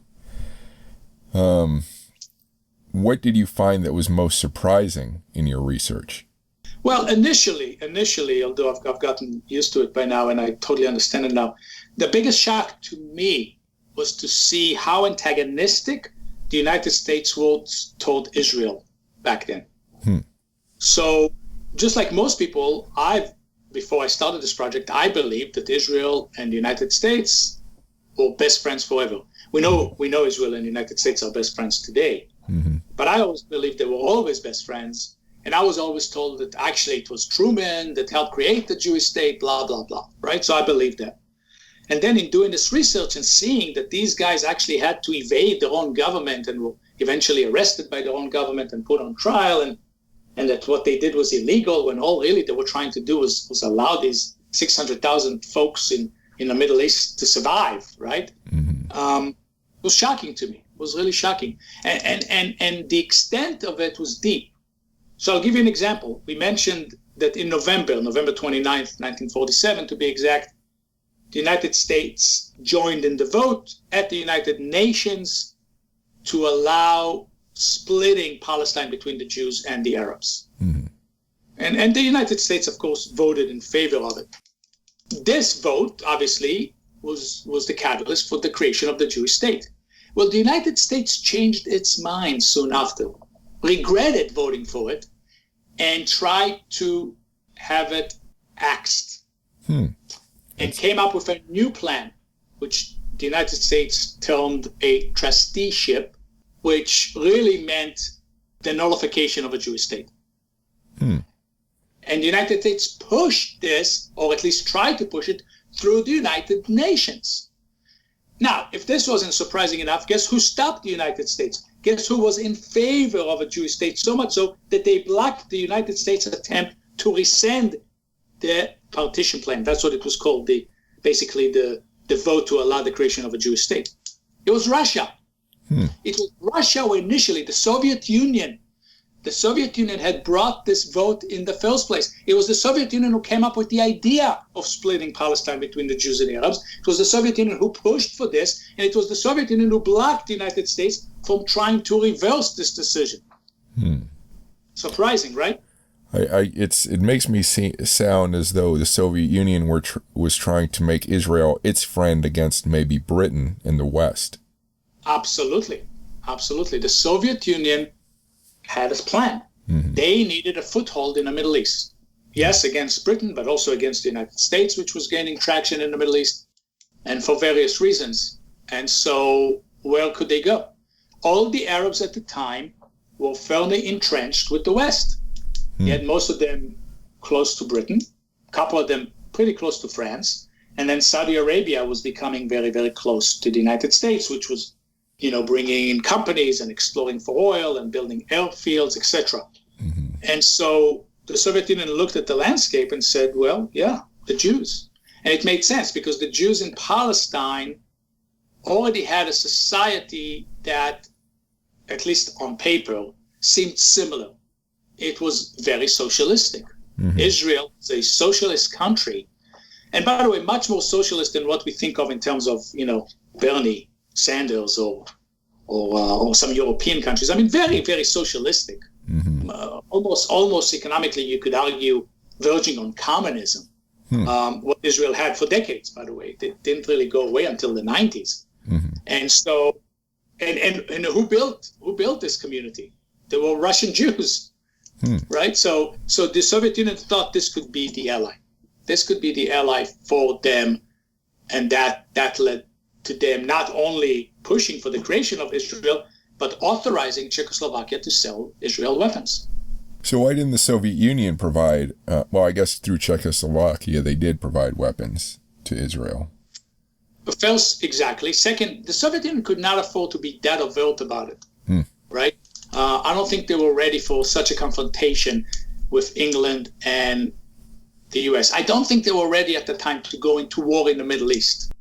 What did you find that was most surprising in your research? Well, initially, although I've gotten used to it by now and I totally understand it now, the biggest shock to me was to see how antagonistic the United States was toward Israel back then. So just like most people, before I started this project, I believed that Israel and the United States were best friends forever. We know Israel and the United States are best friends today, but I always believed they were always best friends. And I was always told that actually it was Truman that helped create the Jewish state, blah, blah, blah, right? So I believed that. And then in doing this research and seeing that these guys actually had to evade their own government and were eventually arrested by their own government and put on trial, and that what they did was illegal, when all really they were trying to do was allow these 600,000 folks in the Middle East to survive, right? It was shocking to me. It was really shocking. And the extent of it was deep. So I'll give you an example. We mentioned that in November 29th, 1947 to be exact, the United States joined in the vote at the United Nations to allow splitting Palestine between the Jews and the Arabs. And the United States, of course, voted in favor of it. This vote, obviously, was the catalyst for the creation of the Jewish state. Well, the United States changed its mind soon after, regretted voting for it, and tried to have it axed. And came up with a new plan, which the United States termed a trusteeship, which really meant the nullification of a Jewish state. And the United States pushed this, or at least tried to push it, through the United Nations. Now, if this wasn't surprising enough, guess who stopped the United States? Guess who was in favor of a Jewish state, so much so that they blocked the United States' attempt to rescind the partition plan. That's what it was called, basically the vote to allow the creation of a Jewish state. It was Russia. It was Russia who initially, the Soviet Union had brought this vote in the first place. It was the Soviet Union who came up with the idea of splitting Palestine between the Jews and the Arabs. It was the Soviet Union who pushed for this, and it was the Soviet Union who blocked the United States from trying to reverse this decision. Surprising, right? It makes me sound as though the Soviet Union was trying to make Israel its friend against maybe Britain in the West. Absolutely. The Soviet Union had a plan. They needed a foothold in the Middle East. Yes, against Britain, but also against the United States, which was gaining traction in the Middle East, and for various reasons. And so where could they go? All the Arabs at the time were firmly entrenched with the West. You had most of them close to Britain, a couple of them pretty close to France, and then Saudi Arabia was becoming very, very close to the United States, which was, bringing in companies and exploring for oil and building airfields, etc. And so the Soviet Union looked at the landscape and said, well, yeah, the Jews. And it made sense because the Jews in Palestine already had a society that, at least on paper, seemed similar. It was very socialistic. Israel is a socialist country. And by the way, much more socialist than what we think of in terms of, Bernie Sanders or some European countries. I mean, very, very socialistic. Almost economically, you could argue, verging on communism. What Israel had for decades, by the way. It didn't really go away until the 90s. And so, and who built this community? There were Russian Jews. Right? So the Soviet Union thought this could be the ally. This could be the ally for them, and that led to them not only pushing for the creation of Israel, but authorizing Czechoslovakia to sell Israel weapons. So why didn't the Soviet Union provide, I guess through Czechoslovakia, they did provide weapons to Israel. First, exactly. Second, the Soviet Union could not afford to be that overt about it, right? I don't think they were ready for such a confrontation with England and the US. I don't think they were ready at the time to go into war in the Middle East,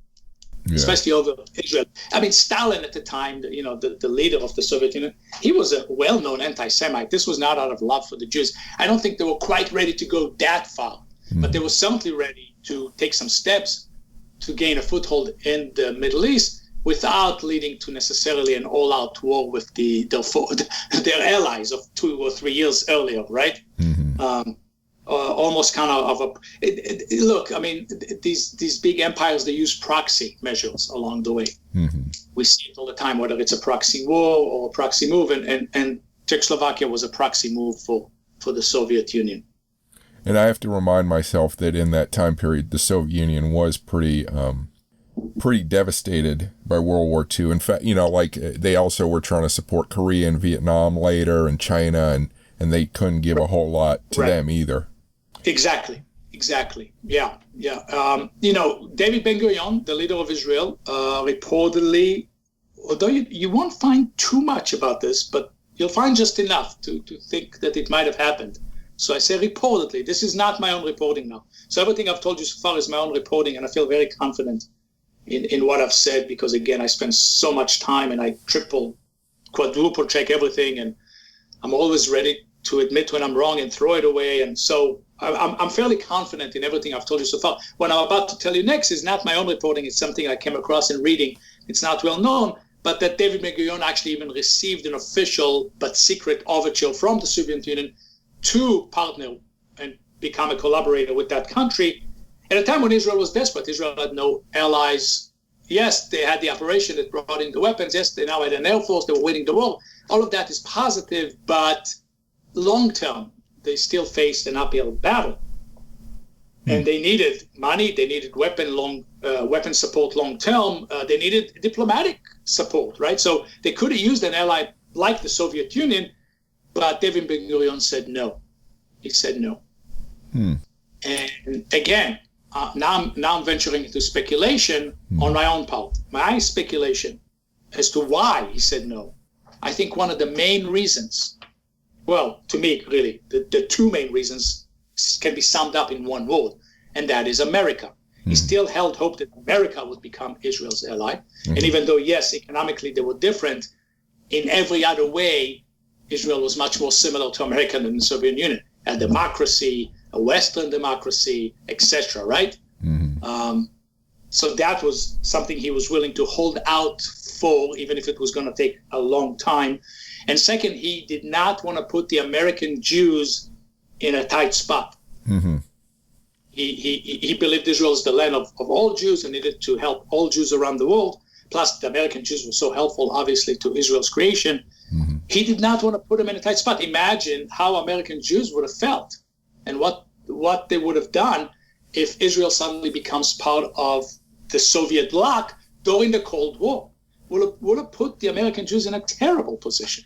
especially over Israel. I mean, Stalin at the time, the leader of the Soviet Union, he was a well-known anti-Semite. This was not out of love for the Jews. I don't think they were quite ready to go that far, but they were certainly ready to take some steps to gain a foothold in the Middle East without leading to necessarily an all-out war with their allies of 2 or 3 years earlier, right? almost kind of look, I mean, these big empires, they use proxy measures along the way. Mm-hmm. We see it all the time, whether it's a proxy war or a proxy move, and Czechoslovakia was a proxy move for the Soviet Union. And I have to remind myself that in that time period, the Soviet Union was pretty devastated by World War II. In fact, they also were trying to support Korea and Vietnam later, and China, and they couldn't give a whole lot to them either. Exactly. Yeah. David Ben-Gurion, the leader of Israel, reportedly, although you won't find too much about this, but you'll find just enough to think that it might have happened. So I say reportedly. This is not my own reporting now. So everything I've told you so far is my own reporting, and I feel very confident in what I've said because, again, I spend so much time and I quadruple check everything, and I'm always ready to admit when I'm wrong and throw it away. And so I'm fairly confident in everything I've told you so far. What I'm about to tell you next is not my own reporting. It's something I came across in reading. It's not well known, but that David Ben-Gurion actually even received an official but secret overture from the Soviet Union to partner and become a collaborator with that country at a time when Israel was desperate. Israel had no allies. Yes, they had the operation that brought in the weapons. Yes, they now had an air force. They were winning the war. All of that is positive, but long term, they still faced an uphill battle. And they needed money. They needed weapon support long term. They needed diplomatic support, right? So they could have used an ally like the Soviet Union, but David Ben-Gurion said no. He said no. And again, now I'm venturing into speculation on my own part. My speculation as to why he said no. I think one of the main reasons, well, to me, really, the two main reasons can be summed up in one word, and that is America. He still held hope that America would become Israel's ally. And even though, yes, economically they were different, in every other way, Israel was much more similar to America than the Soviet Union. A democracy, a Western democracy, etc., right? So that was something he was willing to hold out for, even if it was going to take a long time. And second, he did not want to put the American Jews in a tight spot. He believed Israel is the land of all Jews and needed to help all Jews around the world. Plus, the American Jews were so helpful, obviously, to Israel's creation. He did not want to put them in a tight spot. Imagine how American Jews would have felt and what they would have done if Israel suddenly becomes part of the Soviet bloc during the Cold War. Would have put the American Jews in a terrible position.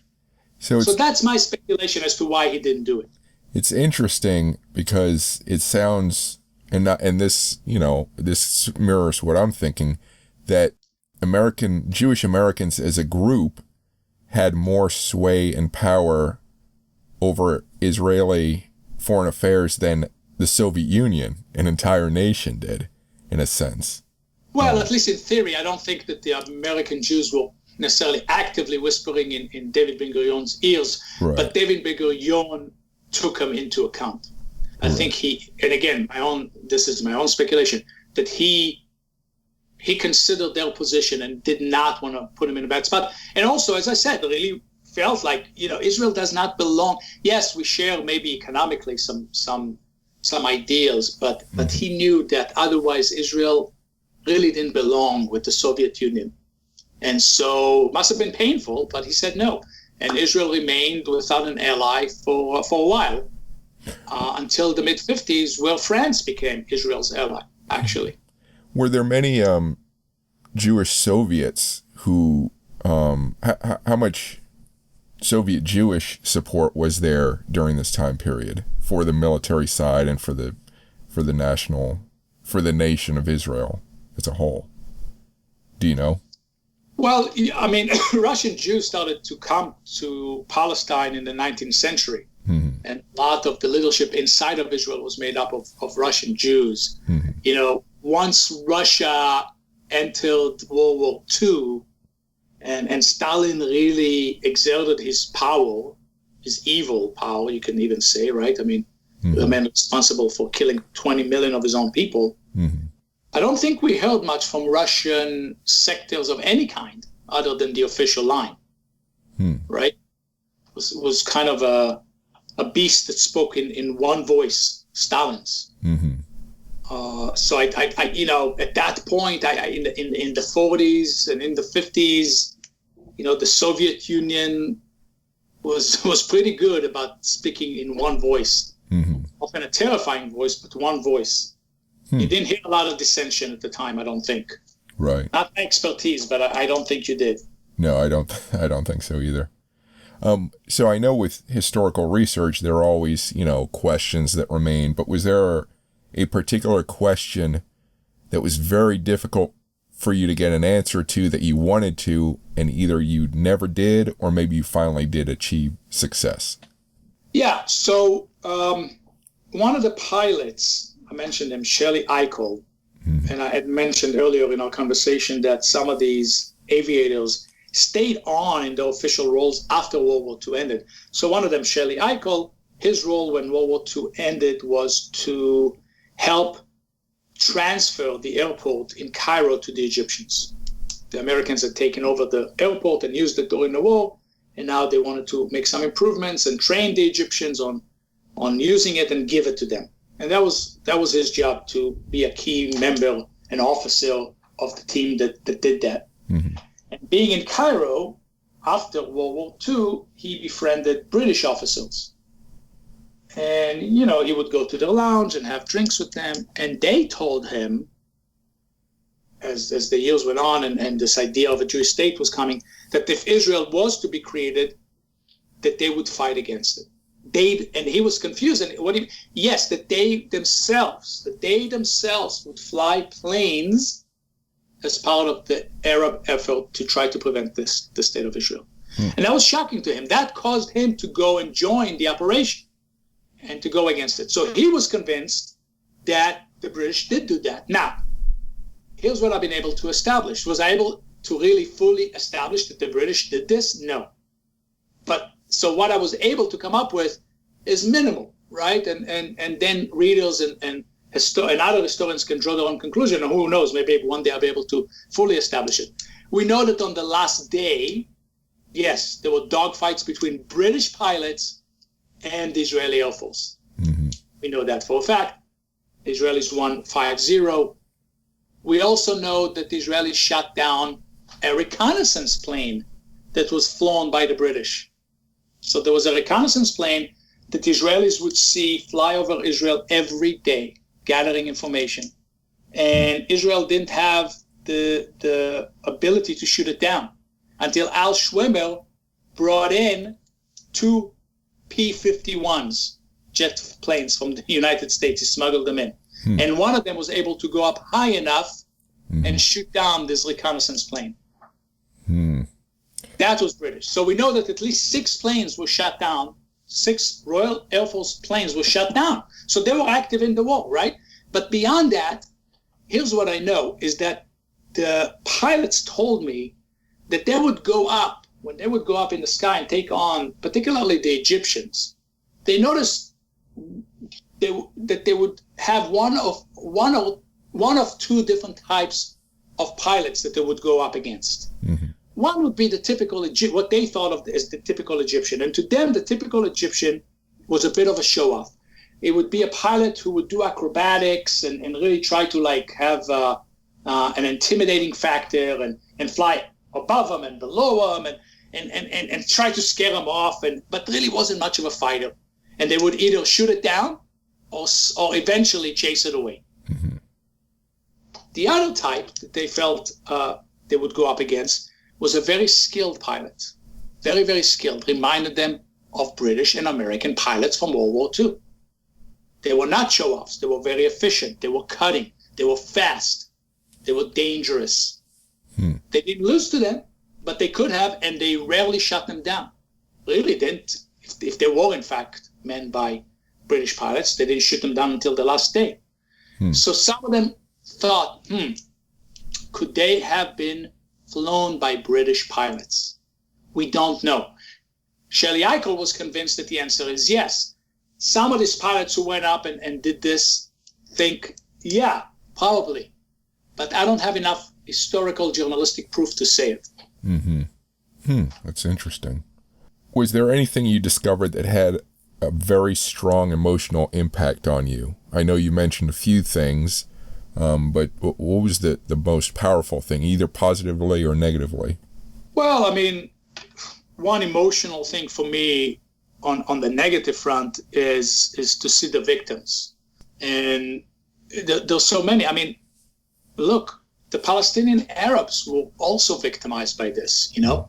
So that's my speculation as to why he didn't do it. It's interesting because it sounds, and this mirrors what I'm thinking, that Jewish Americans as a group had more sway and power over Israeli foreign affairs than the Soviet Union, an entire nation, did, in a sense. Well, at least in theory, I don't think that the American Jews were necessarily actively whispering in David Ben-Gurion's ears, but David Ben-Gurion took them into account. I think and again, this is my own speculation, that he considered their position and did not want to put him in a bad spot. And also, as I said, really felt like, Israel does not belong. Yes, we share maybe economically some ideals, but he knew that otherwise Israel really didn't belong with the Soviet Union. And so it must have been painful, but he said no. And Israel remained without an ally for a while, until the mid-50s, where France became Israel's ally, actually. Were there many Jewish Soviets who, how much Soviet Jewish support was there during this time period for the military side and for the nation of Israel as a whole? Do you know? Well, I mean, Russian Jews started to come to Palestine in the 19th century. And a lot of the leadership inside of Israel was made up of Russian Jews. Once Russia entered World War II and Stalin really exerted his power, his evil power, you can even say, right? I mean, the man responsible for killing 20 million of his own people. I don't think we heard much from Russian sectors of any kind other than the official line, right? It was kind of a beast that spoke in one voice Stalin's. Mm-hmm. So I, at that point, in the 40s and in the 50s, the Soviet Union was pretty good about speaking in one voice, often a terrifying voice, but one voice. You didn't hear a lot of dissension at the time, I don't think. Right. Not my expertise, but I don't think you did. No, I don't think so either. So I know with historical research, there are always, questions that remain, but was there a particular question that was very difficult for you to get an answer to that you wanted to, and either you never did, or maybe you finally did achieve success? Yeah. So one of the pilots, I mentioned him, Shelley Eichel, and I had mentioned earlier in our conversation that some of these aviators stayed on in their official roles after World War II ended. So one of them, Shelley Eichel, his role when World War II ended was to help transfer the airport in Cairo to the Egyptians. The Americans had taken over the airport and used it during the war, and now they wanted to make some improvements and train the Egyptians on using it and give it to them. And that was his job, to be a key member, an officer of the team that did that. Mm-hmm. And being in Cairo after World War II, he befriended British officers. And, he would go to their lounge and have drinks with them. And they told him, as the years went on and this idea of a Jewish state was coming, that if Israel was to be created, that they would fight against it. And he was confused. And that they themselves would fly planes as part of the Arab effort to try to prevent the state of Israel. And that was shocking to him. That caused him to go and join the operation and to go against it. So he was convinced that the British did do that. Now, here's what I've been able to establish. Was I able to really fully establish that the British did this? No. But so what I was able to come up with is minimal, right? And then readers and other historians can draw their own conclusion, and who knows, maybe one day I'll be able to fully establish it. We know that on the last day, yes, there were dogfights between British pilots and the Israeli Air Force. Mm-hmm. We know that for a fact. The Israelis won 5-0. We also know that the Israelis shot down a reconnaissance plane that was flown by the British. So there was a reconnaissance plane that the Israelis would see fly over Israel every day, gathering information. And Israel didn't have the ability to shoot it down until Al Schwimmer brought in 2 P-51s, jet planes from the United States. He smuggled them in. And one of them was able to go up high enough and shoot down this reconnaissance plane. That was British. So we know that at least 6 planes were shot down. 6 Royal Air Force planes were shot down. So they were active in the war, right? But beyond that, here's what I know, is that the pilots told me that they would go up, when they would go up in the sky and take on, particularly the Egyptians, they noticed that they would have one of 2 different types of pilots that they would go up against. Mm-hmm. One would be the typical, what they thought of as the typical Egyptian. And to them, the typical Egyptian was a bit of a show-off. It would be a pilot who would do acrobatics and really try to have an intimidating factor and fly above them and below them and try to scare them off, but really wasn't much of a fighter. And they would either shoot it down or eventually chase it away. Mm-hmm. The other type that they felt they would go up against was a very skilled pilot, very, very skilled, reminded them of British and American pilots from World War II. They were not show-offs. They were very efficient. They were cutting. They were fast. They were dangerous. They didn't lose to them, but they could have, and they rarely shot them down. Really didn't. If they were, in fact, manned by British pilots, they didn't shoot them down until the last day. So some of them thought, could they have been flown by British pilots? We don't know. Shelley Eichel was convinced that the answer is yes. Some of these pilots who went up and did this think, yeah, probably. But I don't have enough historical journalistic proof to say it. Mm-hmm. That's interesting. Was there anything you discovered that had a very strong emotional impact on you? I know you mentioned a few things, but what was the most powerful thing, either positively or negatively? Well, I mean, one emotional thing for me on the negative front is to see the victims. And there's so many. I mean, look, the Palestinian Arabs were also victimized by this, you know?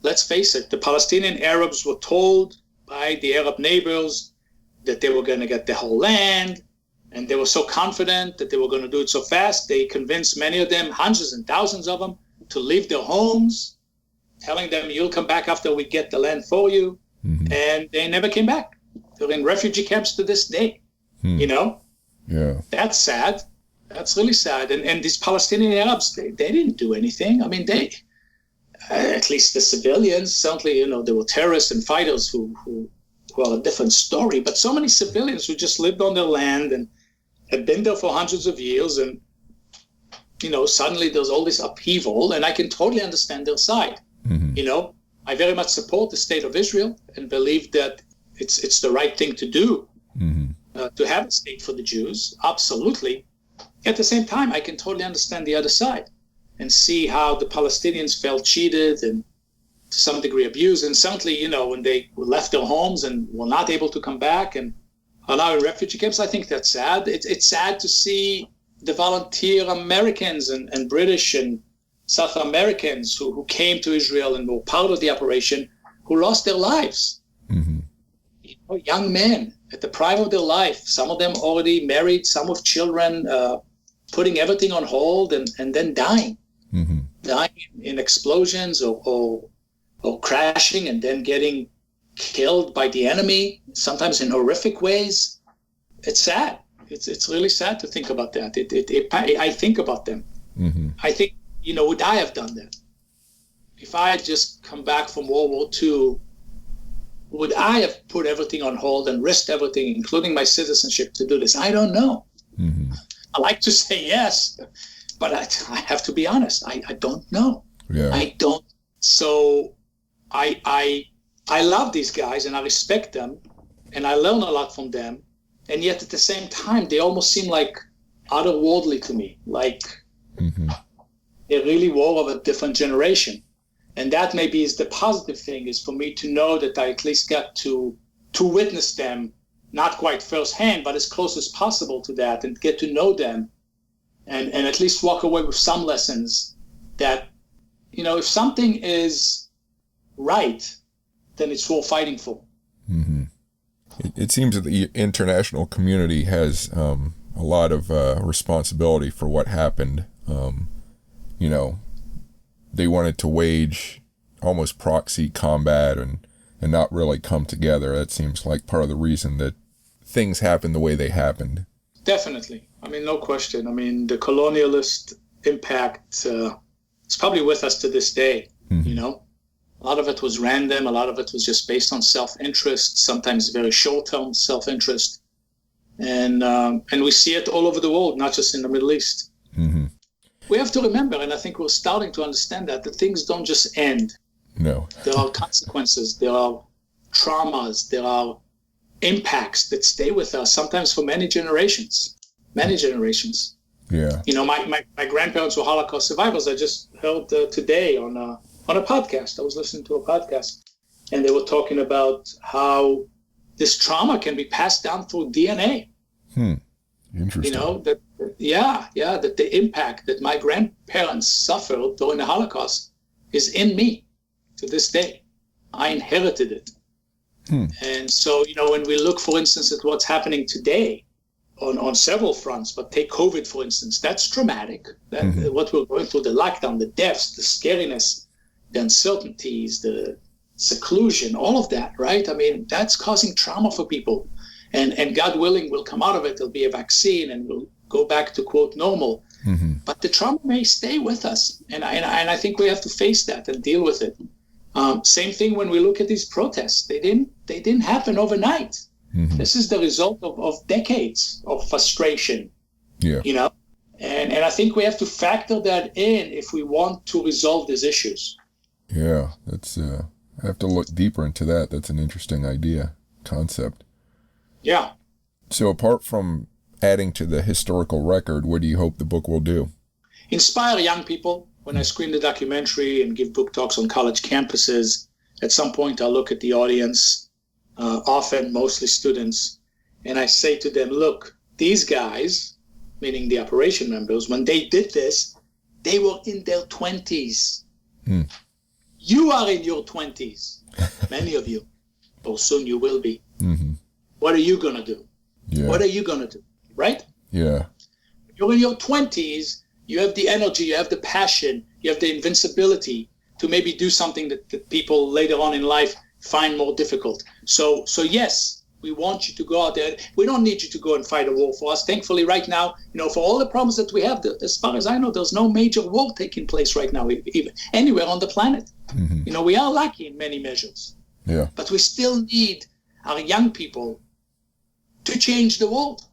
Let's face it, the Palestinian Arabs were told by the Arab neighbors that they were going to get the whole land, and they were so confident that they were going to do it so fast, they convinced many of them, hundreds and thousands of them, to leave their homes, telling them, you'll come back after we get the land for you. Mm-hmm. And they never came back. They're in refugee camps to this day, you know? Yeah. That's sad. That's really sad. And these Palestinian Arabs, they didn't do anything. I mean, they, at least the civilians, certainly, you know, there were terrorists and fighters who are a different story, but so many civilians who just lived on their land and had been there for hundreds of years, and, you know, suddenly there's all this upheaval, and I can totally understand their side. Mm-hmm. You know, I very much support the state of Israel and believe that it's the right thing to do, to have a state for the Jews, absolutely. At the same time, I can totally understand the other side and see how the Palestinians felt cheated and to some degree abused. And certainly, you know, when they left their homes and were not able to come back and are now in refugee camps, I think that's sad. It's sad to see the volunteer Americans and British and South Americans who came to Israel and were part of the operation, who lost their lives. Mm-hmm. You know, young men at the prime of their life, some of them already married, some with children, putting everything on hold and then dying. Mm-hmm. Dying in explosions or crashing and then getting killed by the enemy, sometimes in horrific ways. It's sad. It's really sad to think about that. I think about them. Mm-hmm. I think, you know, would I have done that? If I had just come back from World War II, would I have put everything on hold and risked everything, including my citizenship, to do this? I don't know. Mm-hmm. I like to say yes, but I have to be honest. I don't know. Yeah. I don't. So I love these guys and I respect them and I learn a lot from them. And yet at the same time, they almost seem like otherworldly to me, like they really were of a different generation. And that maybe is the positive thing, is for me to know that I at least got to witness them, not quite firsthand, but as close as possible to that, and get to know them and at least walk away with some lessons that, you know, if something is right, then it's worth fighting for. Mm-hmm. It seems that the international community has a lot of responsibility for what happened. You know, they wanted to wage almost proxy combat and not really come together. That seems like part of the reason that things happened the way they happened. Definitely. I mean, no question. I mean, the colonialist impact is probably with us to this day, you know. A lot of it was random. A lot of it was just based on self-interest, sometimes very short-term self-interest. And we see it all over the world, not just in the Middle East. Mm-hmm. We have to remember, and I think we're starting to understand that things don't just end. No. There are consequences. There are traumas. There are impacts that stay with us, sometimes for many generations. Many generations. Yeah. You know, my grandparents were Holocaust survivors. I just heard today on a podcast. I was listening to a podcast, and they were talking about how this trauma can be passed down through DNA. Interesting. You know, that the impact that my grandparents suffered during the Holocaust is in me to this day. I inherited it. And so, you know, when we look, for instance, at what's happening today on several fronts, but take COVID, for instance, that's traumatic. What we're going through, the lockdown, the deaths, the scariness, the uncertainties, the seclusion, all of that, right? I mean, that's causing trauma for people. And God willing, we'll come out of it. There'll be a vaccine and we'll go back to, quote, normal. But the trauma may stay with us. And I think we have to face that and deal with it. Same thing when we look at these protests. They didn't happen overnight. This is the result of decades of frustration, you know? And I think we have to factor that in if we want to resolve these issues. Yeah, that's I have to look deeper into that. That's an interesting idea. concept. Yeah. So apart from adding to the historical record, what do you hope the book will do? Inspire young people. When I screen the documentary and give book talks on college campuses, at some point I'll look at the audience, often mostly students, and I say to them, look, these guys, meaning the operation members, when they did this, they were in their 20s. You are in your 20s, many of you, or soon you will be. What are you going to do? Yeah. What are you going to do? Right? Yeah. You're in your 20s, you have the energy, you have the passion, you have the invincibility to maybe do something that people later on in life find more difficult. So yes, we want you to go out there. We don't need you to go and fight a war for us. Thankfully, right now, for all the problems that we have, as far as I know, there's no major war taking place right now, even anywhere on the planet. We are lucky in many measures. Yeah. But we still need our young people to change the world.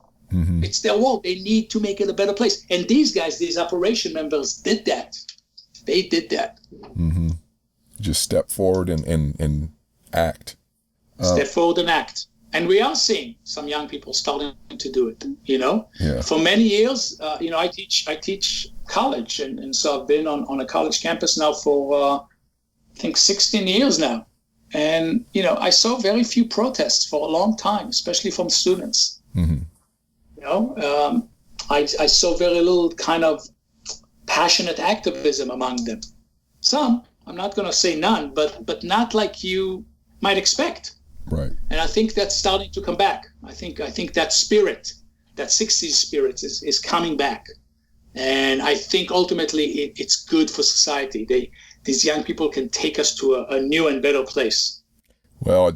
It's their world. They need to make it a better place. And these guys, these operation members, did that. They did that. Just step forward and act. Step forward and act. And we are seeing some young people starting to do it, Yeah. For many years, I teach college. And so I've been on a college campus now for, I think, 16 years now. And, I saw very few protests for a long time, especially from students. I saw very little kind of passionate activism among them. Some, I'm not going to say none, but not like you might expect. Right. And I think that's starting to come back. I think that spirit, that 60s spirit is coming back. And I think ultimately it's good for society. These young people can take us to a new and better place. Well,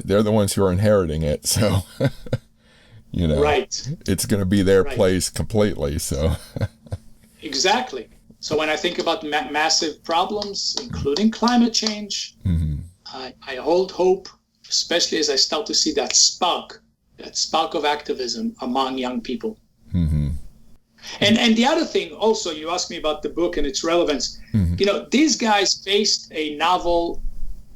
they're the ones who are inheriting it, so right. It's going to be their place completely. So exactly. So when I think about massive problems, including climate change, I hold hope, especially as I start to see that spark of activism among young people. And the other thing also, you asked me about the book and its relevance. These guys faced a novel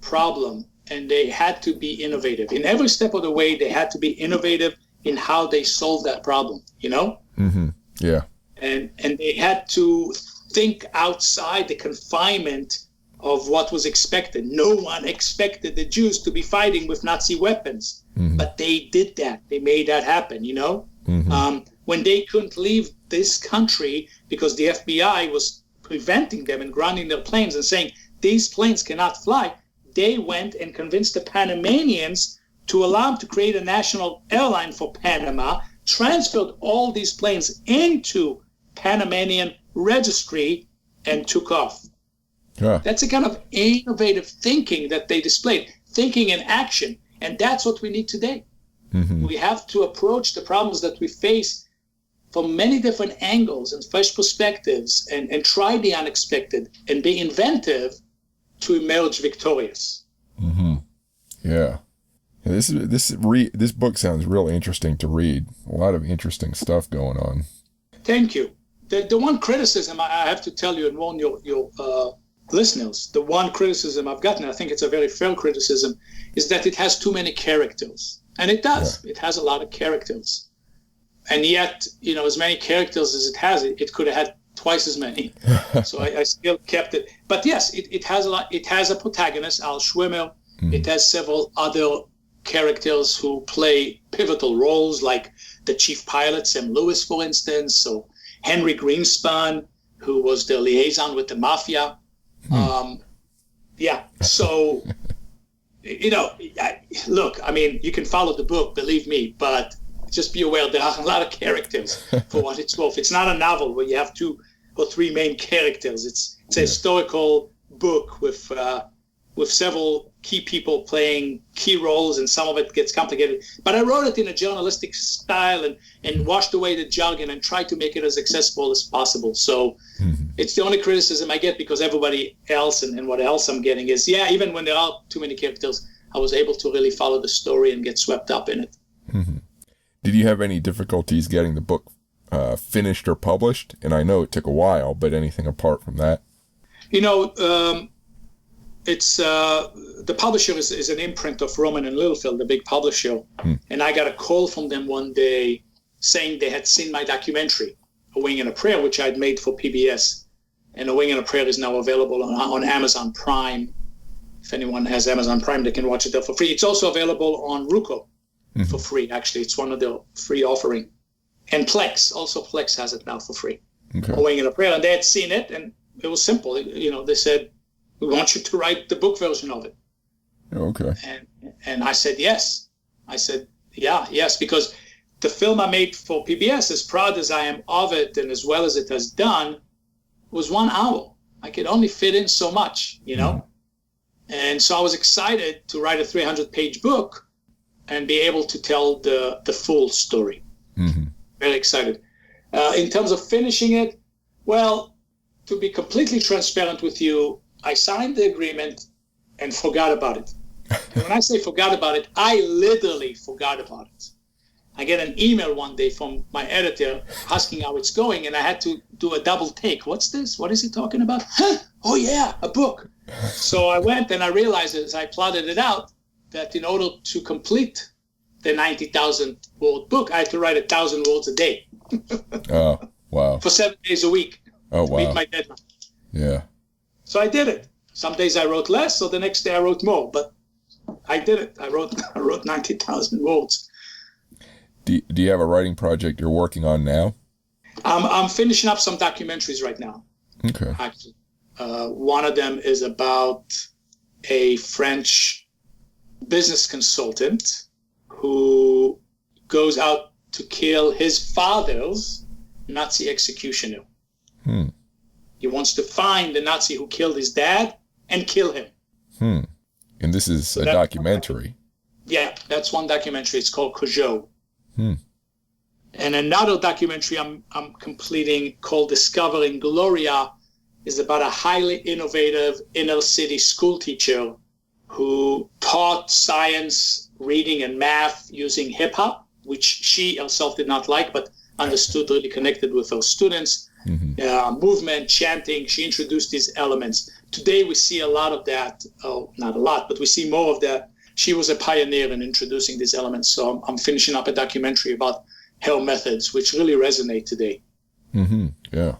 problem and they had to be innovative. In every step of the way, they had to be innovative in how they solved that problem, Yeah. And they had to think outside the confinement of what was expected. No one expected the Jews to be fighting with Nazi weapons, but they did that. They made that happen, when they couldn't leave this country because the FBI was preventing them and grounding their planes and saying, these planes cannot fly, they went and convinced the Panamanians to allow them to create a national airline for Panama, transferred all these planes into Panamanian registry, and took off. Yeah. That's a kind of innovative thinking that they displayed, thinking in action. And that's what we need today. We have to approach the problems that we face from many different angles and fresh perspectives and try the unexpected and be inventive to emerge victorious. Yeah. This book sounds really interesting to read. A lot of interesting stuff going on. Thank you. The one criticism I have to tell you and warn your listeners, the one criticism I've gotten, I think it's a very fair criticism, is that it has too many characters. And it does. Yeah. It has a lot of characters. And yet, as many characters as it has, it could have had twice as many. So I still kept it. But yes, it has a lot. It has a protagonist, Al Schwimmer. It has several other characters who play pivotal roles, like the chief pilot, Sam Lewis, for instance. So Henry Greenspan, who was the liaison with the mafia. So, look, I mean, you can follow the book, believe me, but just be aware there are a lot of characters for what it's worth. It's not a novel where you have 2 or 3 main characters. It's a historical book with several key people playing key roles, and some of it gets complicated. But I wrote it in a journalistic style and washed away the jargon and tried to make it as accessible as possible. So it's the only criticism I get, because everybody else and what else I'm getting is, even when there are too many characters, I was able to really follow the story and get swept up in it. Did you have any difficulties getting the book finished or published? And I know it took a while, but anything apart from that? it's the publisher is an imprint of Roman and Littlefield, the big publisher. And I got a call from them one day saying they had seen my documentary, A Wing and a Prayer, which I'd made for PBS. And A Wing and a Prayer is now available on Amazon Prime. If anyone has Amazon Prime, they can watch it there for free. It's also available on Roku for free, actually. It's one of the free offering. And Plex, also Plex has it now for free. Okay. A Wing and a Prayer. And they had seen it, and it was simple. They said, we want you to write the book version of it. Okay. And I said, yes. I said, yes, because the film I made for PBS, as proud as I am of it and as well as it has done, was 1 hour. I could only fit in so much, And so I was excited to write a 300-page book and be able to tell the full story. Very excited. In terms of finishing it, well, to be completely transparent with you, I signed the agreement and forgot about it. And when I say forgot about it, I literally forgot about it. I get an email one day from my editor asking how it's going, and I had to do a double take. What's this? What is he talking about? Oh, yeah, a book. So I went and I realized as I plotted it out that in order to complete the 90,000-word book, I had to write 1,000 words a day. Oh, wow. For 7 days a week. Oh, to wow. meet my deadline. Yeah. So I did it. Some days I wrote less, so the next day I wrote more. But I did it. I wrote 90,000 words. Do you have a writing project you're working on now? I'm finishing up some documentaries right now. Okay. Actually, one of them is about a French business consultant who goes out to kill his father's Nazi executioner. He wants to find the Nazi who killed his dad and kill him. And this is a documentary. Yeah, that's one documentary. It's called Cujo. And another documentary I'm completing called Discovering Gloria is about a highly innovative inner city school teacher who taught science, reading, and math using hip hop, which she herself did not like, but understood really connected with her students. Movement, chanting, she introduced these elements. Today we see a lot of that, not a lot, but we see more of that. She was a pioneer in introducing these elements. So I'm finishing up a documentary about her methods, which really resonate today. Yeah.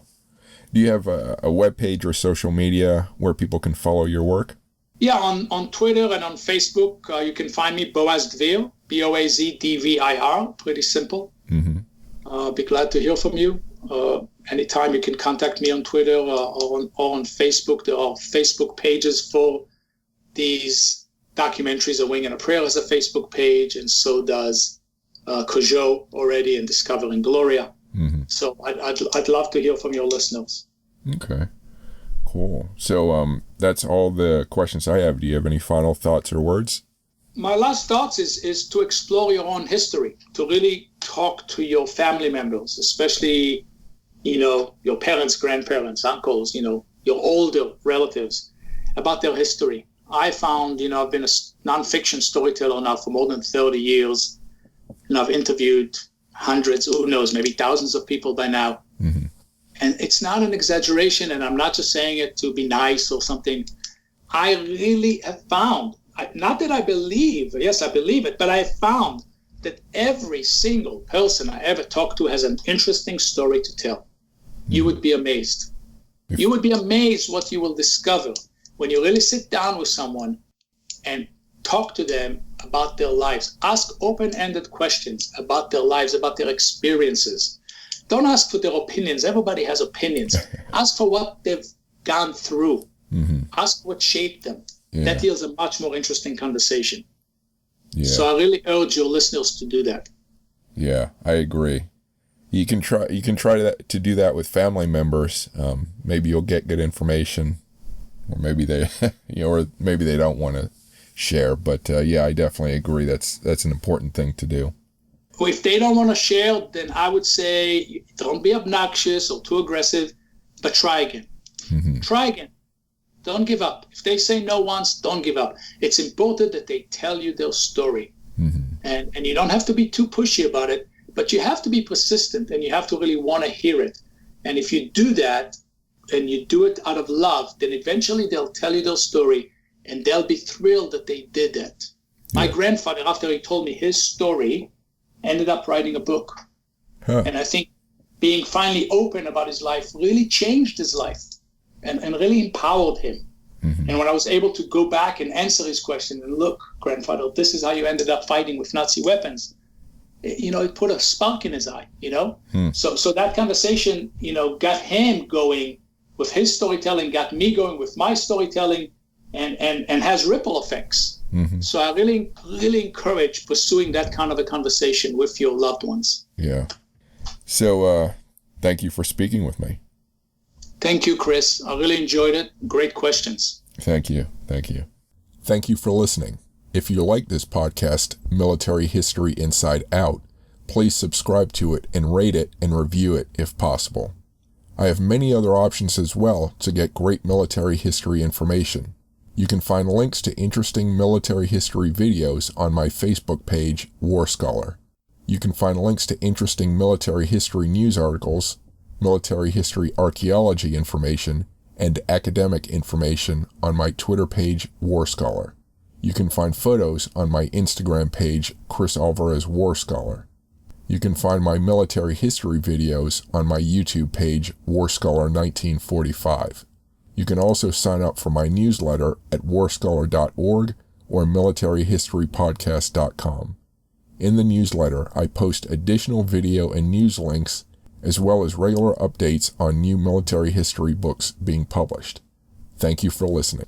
Do you have a web page or social media where people can follow your work? Yeah, on Twitter and on Facebook, you can find me, Boaz Dvir, Boazdvir, pretty simple. I'll be glad to hear from you. Anytime you can contact me on Twitter or on Facebook. There are Facebook pages for these documentaries. A Wing and a Prayer is a Facebook page, and so does Cujo already, and Discovering Gloria. So I'd love to hear from your listeners. Okay, cool. So that's all the questions I have. Do you have any final thoughts or words? My last thoughts is to explore your own history, to really talk to your family members, especially, your parents, grandparents, uncles, your older relatives, about their history. I found, I've been a nonfiction storyteller now for more than 30 years, and I've interviewed hundreds, who knows, maybe thousands of people by now. And it's not an exaggeration, and I'm not just saying it to be nice or something. I really have found, not that I believe, yes, I believe it, but I have found that every single person I ever talked to has an interesting story to tell. You would be amazed. You would be amazed what you will discover when you really sit down with someone and talk to them about their lives. Ask open-ended questions about their lives, about their experiences. Don't ask for their opinions. Everybody has opinions. Ask for what they've gone through. Ask what shaped them. That yields a much more interesting conversation. So I really urge your listeners to do that. Yeah, I agree. You can try to do that with family members. Maybe you'll get good information, or maybe they, or maybe they don't want to share. But I definitely agree. That's an important thing to do. If they don't want to share, then I would say don't be obnoxious or too aggressive, but try again. Try again. Don't give up. If they say no once, don't give up. It's important that they tell you their story. And you don't have to be too pushy about it, but you have to be persistent, and you have to really want to hear it. And if you do that, and you do it out of love, then eventually they'll tell you their story, and they'll be thrilled that they did that. My grandfather, after he told me his story, ended up writing a book. And I think being finally open about his life really changed his life and really empowered him. And when I was able to go back and answer his question and look, grandfather, this is how you ended up fighting with Nazi weapons, it put a spark in his eye, So that conversation, got him going with his storytelling, got me going with my storytelling, and has ripple effects. So I really, really encourage pursuing that kind of a conversation with your loved ones. Yeah. So thank you for speaking with me. Thank you, Chris. I really enjoyed it. Great questions. Thank you. Thank you. Thank you for listening. If you like this podcast, Military History Inside Out, please subscribe to it and rate it and review it if possible. I have many other options as well to get great military history information. You can find links to interesting military history videos on my Facebook page, WarScholar. You can find links to interesting military history news articles, military history archaeology information, and academic information on my Twitter page, WarScholar. You can find photos on my Instagram page, Chris Alvarez WarScholar. You can find my military history videos on my YouTube page, WarScholar 1945. You can also sign up for my newsletter at warscholar.org or militaryhistorypodcast.com. In the newsletter, I post additional video and news links, as well as regular updates on new military history books being published. Thank you for listening.